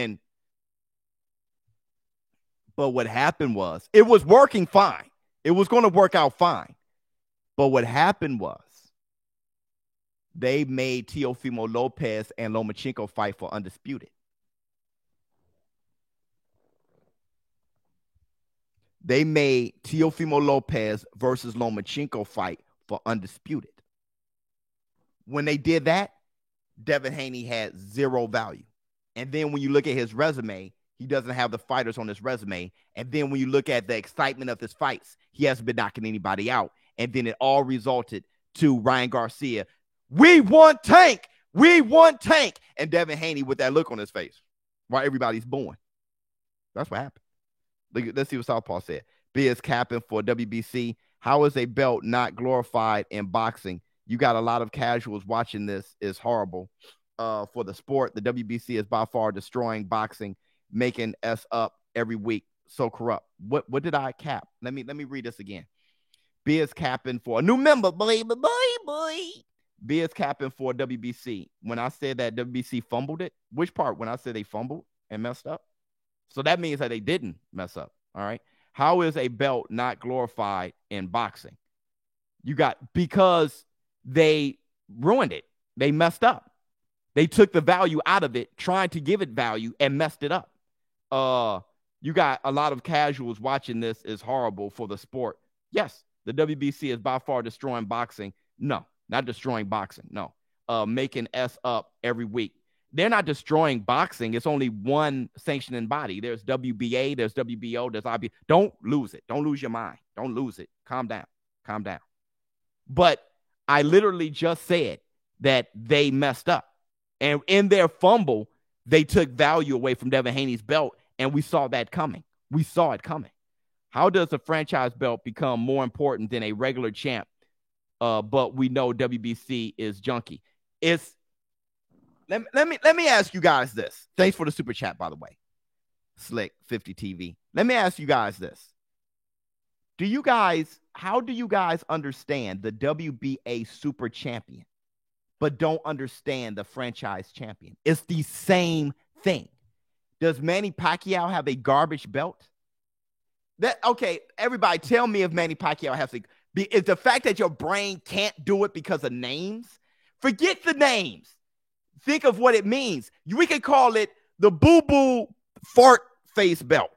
But what happened was, it was working fine. It was going to work out fine. But what happened was, they made Teofimo Lopez and Lomachenko fight for undisputed. They made Teofimo Lopez versus Lomachenko fight for undisputed. When they did that, Devin Haney had zero value. And then when you look at his resume, he doesn't have the fighters on his resume. And then when you look at the excitement of his fights, he hasn't been knocking anybody out. And then it all resulted to Ryan Garcia. We want Tank. And Devin Haney with that look on his face while everybody's booing. That's what happened. Let's see what Southpaw said. Biz capping for WBC. How is a belt not glorified in boxing? You got a lot of casuals watching this. Is horrible for the sport. The WBC is by far destroying boxing, making us up every week. So corrupt. What did I cap? Let me read this again. Biz capping for a new member, boy. Biz capping for WBC. When I said that WBC fumbled it, which part? When I said they fumbled and messed up? So that means that they didn't mess up. All right. How is a belt not glorified in boxing? Because they ruined it. They messed up. They took the value out of it, trying to give it value, and messed it up. You got a lot of casuals watching this. Is horrible for the sport. Yes, the WBC is by far destroying boxing. No, not destroying boxing. No, making us up every week. They're not destroying boxing. It's only one sanctioning body. There's WBA, there's WBO, there's IB. Don't lose it. Don't lose your mind. Don't lose it. Calm down. But I literally just said that they messed up. And in their fumble, they took value away from Devin Haney's belt, and we saw that coming. We saw it coming. How does a franchise belt become more important than a regular champ? But we know WBC is junky. Let me ask you guys this. Thanks for the super chat, by the way. Slick 50 TV. Let me ask you guys this. How do you guys understand the WBA super champion, but don't understand the franchise champion? It's the same thing. Does Manny Pacquiao have a garbage belt? Okay, everybody tell me if Manny Pacquiao has is the fact that your brain can't do it because of names, Forget the names. Think of what it means. We could call it the boo-boo fart face belt.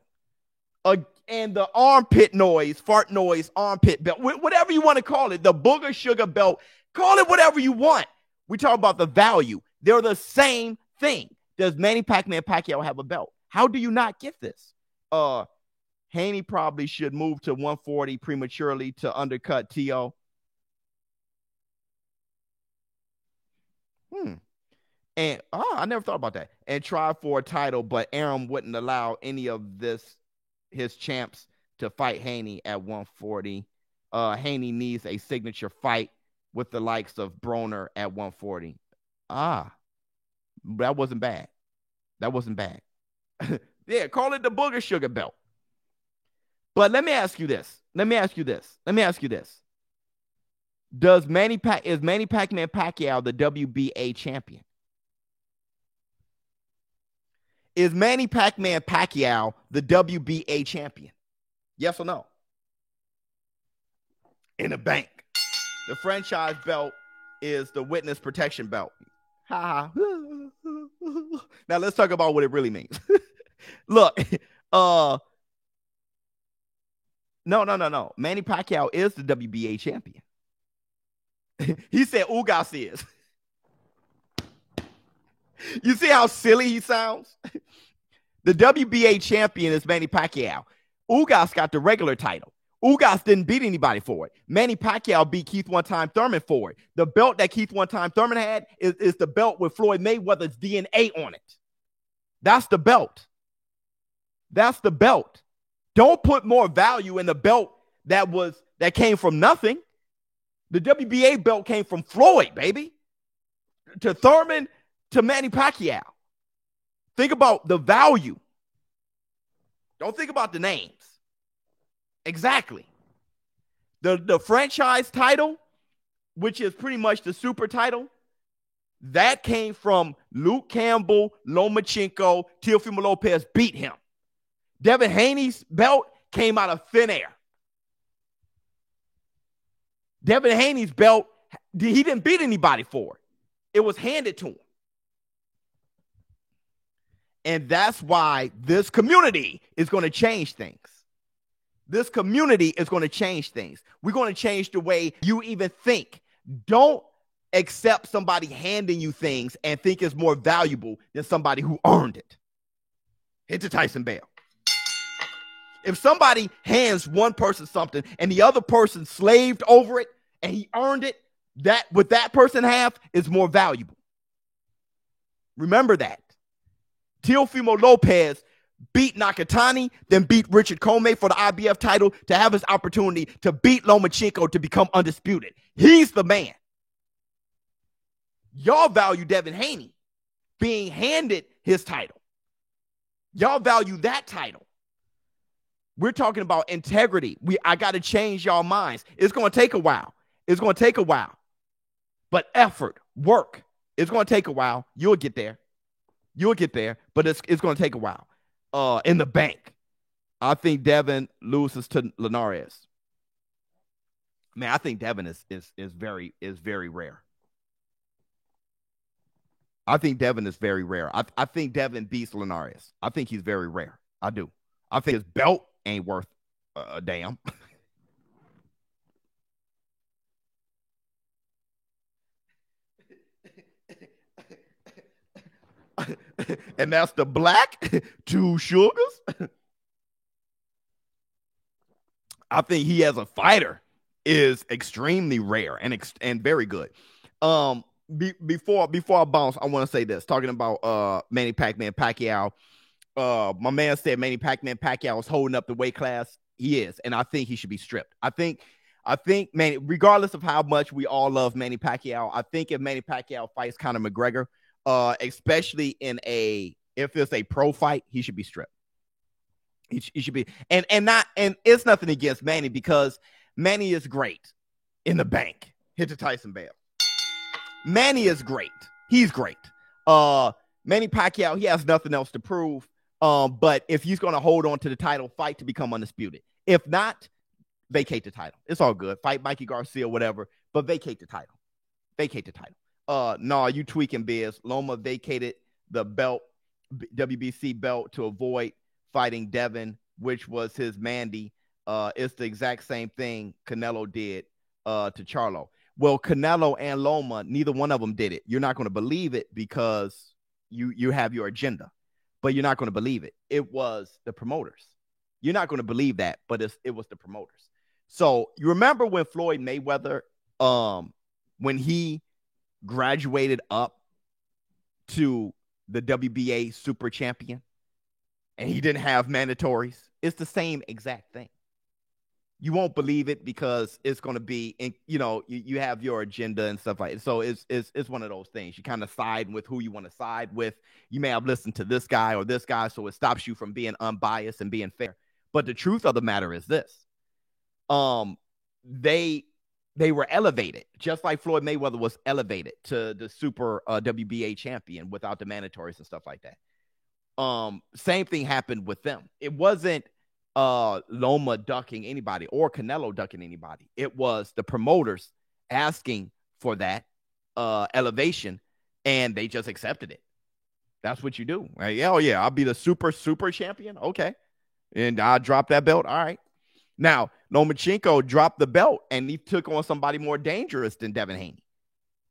And the armpit noise, fart noise, armpit belt, whatever you want to call it, the booger sugar belt, call it whatever you want. We talk about the value. They're the same thing. Does Manny Pacquiao have a belt? How do you not get this? Haney probably should move to 140 prematurely to undercut T.O. And I never thought about that. And try for a title, but Arum wouldn't allow any of his champs to fight Haney at 140. Haney needs a signature fight with the likes of Broner at 140. That wasn't bad. Yeah, call it the booger sugar belt. But let me ask you this. Is Manny Pacquiao the WBA champion? Is Manny Pacquiao the WBA champion? Yes or no? In the bank. The franchise belt is the witness protection belt. Now let's talk about what it really means. Look, no. Manny Pacquiao is the WBA champion. He said Ugas is. You see how silly he sounds? The WBA champion is Manny Pacquiao. Ugas got the regular title. Ugas didn't beat anybody for it. Manny Pacquiao beat Keith One-Time Thurman for it. The belt that Keith One-Time Thurman had is the belt with Floyd Mayweather's DNA on it. That's the belt. Don't put more value in the belt that came from nothing. The WBA belt came from Floyd, baby. To Thurman, to Manny Pacquiao. Think about the value. Don't think about the names. Exactly. The franchise title, which is pretty much the super title, that came from Luke Campbell, Lomachenko, Teofimo Lopez beat him. Devin Haney's belt came out of thin air. Devin Haney's belt, he didn't beat anybody for it. It was handed to him. And that's why this community is going to change things. We're going to change the way you even think. Don't accept somebody handing you things and think it's more valuable than somebody who earned it. Hit the Tyson Bell. If somebody hands one person something and the other person slaved over it and he earned it, that what that person have is more valuable. Remember that. Teofimo Lopez beat Nakatani, then beat Richard Comey for the IBF title to have his opportunity to beat Lomachenko to become undisputed. He's the man. Y'all value Devin Haney being handed his title. Y'all value that title. We're talking about integrity. I got to change y'all minds. It's going to take a while. But effort, work, it's going to take a while. You'll get there, but it's going to take a while. In the bank, I think Devin loses to Linares. Man, I think Devin is very rare. I think Devin is very rare. I think Devin beats Linares. I think he's very rare. I do. I think his belt ain't worth a damn. And that's the black two sugars. I think he as a fighter is extremely rare and very good. Before I bounce, I want to say this. Talking about Manny Pacquiao. My man said Manny Pacquiao is holding up the weight class. He is, and I think he should be stripped. I think Manny, regardless of how much we all love Manny Pacquiao, I think if Manny Pacquiao fights Conor McGregor, especially if it's a pro fight, he should be stripped. He should be, and it's nothing against Manny because Manny is great in the bank. Hit the Tyson Bell. Manny is great. He's great. Manny Pacquiao, he has nothing else to prove. But if he's going to hold on to the title, fight to become undisputed. If not, vacate the title. It's all good. Fight Mikey Garcia, whatever, but vacate the title. No, you tweaking, Biz. Loma vacated the belt, WBC belt, to avoid fighting Devin, which was his Mandy. It's the exact same thing Canelo did to Charlo. Well, Canelo and Loma, neither one of them did it. You're not going to believe it because you have your agenda, but you're not going to believe it. It was the promoters. You're not going to believe that, but it was the promoters. So you remember when Floyd Mayweather, when he graduated up to the WBA super champion and he didn't have mandatories? It's the same exact thing. You won't believe it because it's going to be, you have your agenda and stuff like that. So it's one of those things. You kind of side with who you want to side with. You may have listened to this guy or this guy, so it stops you from being unbiased and being fair. But the truth of the matter is this. They were elevated, just like Floyd Mayweather was elevated to the super WBA champion without the mandatories and stuff like that. Same thing happened with them. It wasn't Loma ducking anybody or Canelo ducking anybody. It was the promoters asking for that elevation, and they just accepted it. That's what you do. Right? Oh, yeah, I'll be the super champion. Okay. And I'll drop that belt. All right. Now, Lomachenko dropped the belt, and he took on somebody more dangerous than Devin Haney.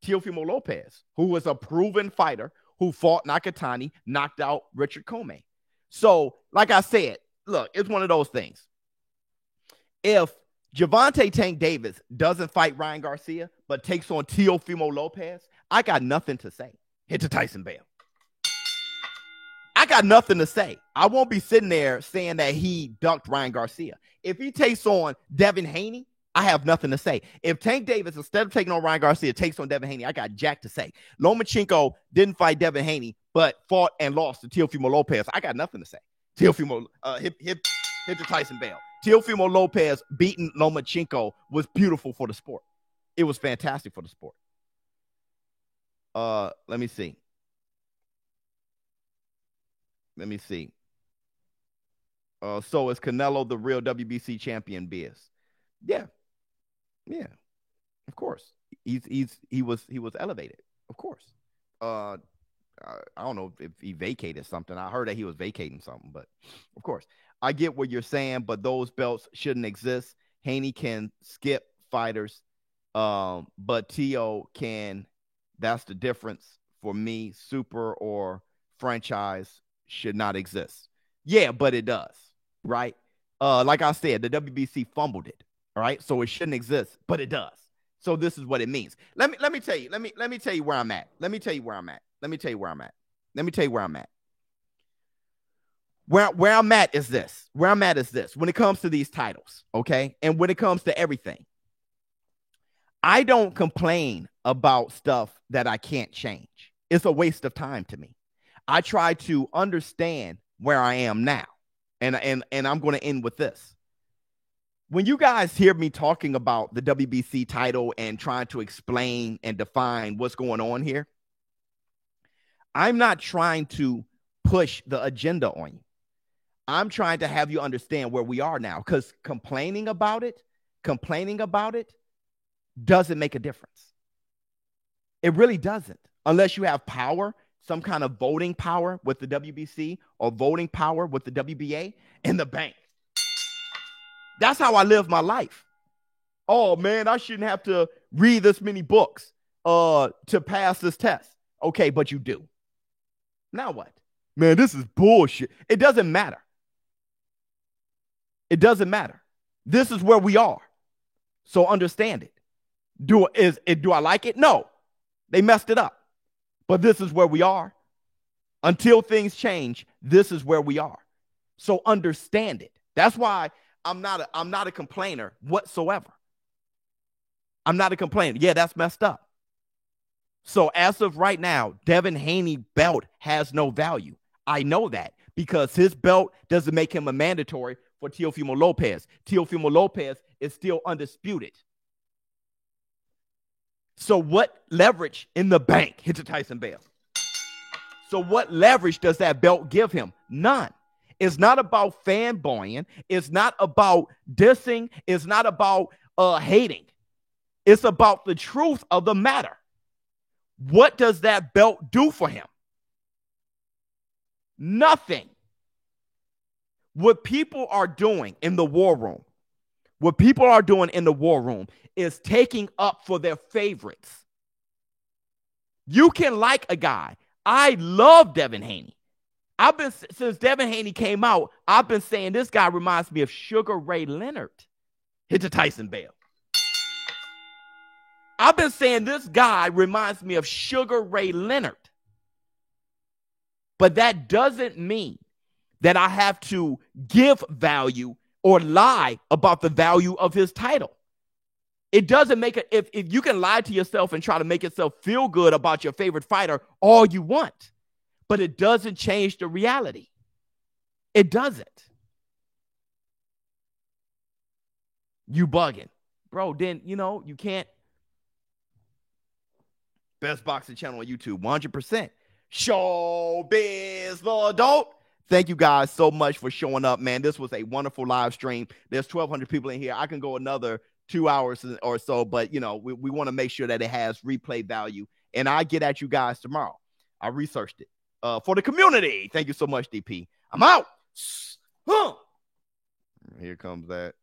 Teofimo Lopez, who was a proven fighter who fought Nakatani, knocked out Richard Commey. So, like I said, look, it's one of those things. If Gervonta Tank Davis doesn't fight Ryan Garcia, but takes on Teofimo Lopez, I got nothing to say. Hit to Tyson Bale. I got nothing to say. I won't be sitting there saying that he ducked Ryan Garcia. If he takes on Devin Haney, I have nothing to say. If Tank Davis, instead of taking on Ryan Garcia, takes on Devin Haney, I got jack to say. Lomachenko didn't fight Devin Haney, but fought and lost to Teofimo Lopez. I got nothing to say. Teofimo, hit to Tyson Bale. Teofimo Lopez beating Lomachenko was beautiful for the sport. It was fantastic for the sport. Let me see. So is Canelo the real WBC champion, Biz? Yeah. Of course. He was elevated. Of course. I don't know if he vacated something. I heard that he was vacating something, but of course. I get what you're saying, but those belts shouldn't exist. Haney can skip fighters, but Tio can. That's the difference for me. Super or franchise should not exist. Yeah, but it does, right? Like I said, the WBC fumbled it, all right? So it shouldn't exist, but it does. So this is what it means. Let me tell you. Let me tell you where I'm at. Let me tell you where I'm at. Where I'm at is this. When it comes to these titles, okay? And when it comes to everything, I don't complain about stuff that I can't change. It's a waste of time to me. I try to understand where I am now. And I'm going to end with this. When you guys hear me talking about the WBC title and trying to explain and define what's going on here, I'm not trying to push the agenda on you. I'm trying to have you understand where we are now, because complaining about it doesn't make a difference. It really doesn't, unless you have power, some kind of voting power with the WBC or voting power with the WBA in the bank. That's how I live my life. Oh, man, I shouldn't have to read this many books to pass this test. Okay, but you do. Now what? Man, this is bullshit. It doesn't matter. This is where we are. So understand it. Do I like it? No. They messed it up. But this is where we are. Until things change, this is where we are. So understand it. That's why I'm not a complainer whatsoever. I'm not a complainer. Yeah, that's messed up. So as of right now, Devin Haney belt has no value. I know that because his belt doesn't make him a mandatory for Teofimo Lopez. Teofimo Lopez is still undisputed. So what leverage in the bank hit to Tyson Bale? So what leverage does that belt give him? None. It's not about fanboying. It's not about dissing. It's not about hating. It's about the truth of the matter. What does that belt do for him? Nothing. What people are doing in the war room, is taking up for their favorites. You can like a guy. I love Devin Haney. Since Devin Haney came out, I've been saying this guy reminds me of Sugar Ray Leonard. Hit the Tyson Bell. I've been saying this guy reminds me of Sugar Ray Leonard. But that doesn't mean that I have to give value or lie about the value of his title. It doesn't make it, if you can lie to yourself and try to make yourself feel good about your favorite fighter all you want, but it doesn't change the reality. It doesn't. You bugging. Bro, then, you can't. Best boxing channel on YouTube, 100%. Showbiz the Adult. Thank you guys so much for showing up, man. This was a wonderful live stream. There's 1,200 people in here. I can go another 2 hours or so, but, we want to make sure that it has replay value. And I get at you guys tomorrow. I researched it for the community. Thank you so much, DP. I'm out. Here comes that.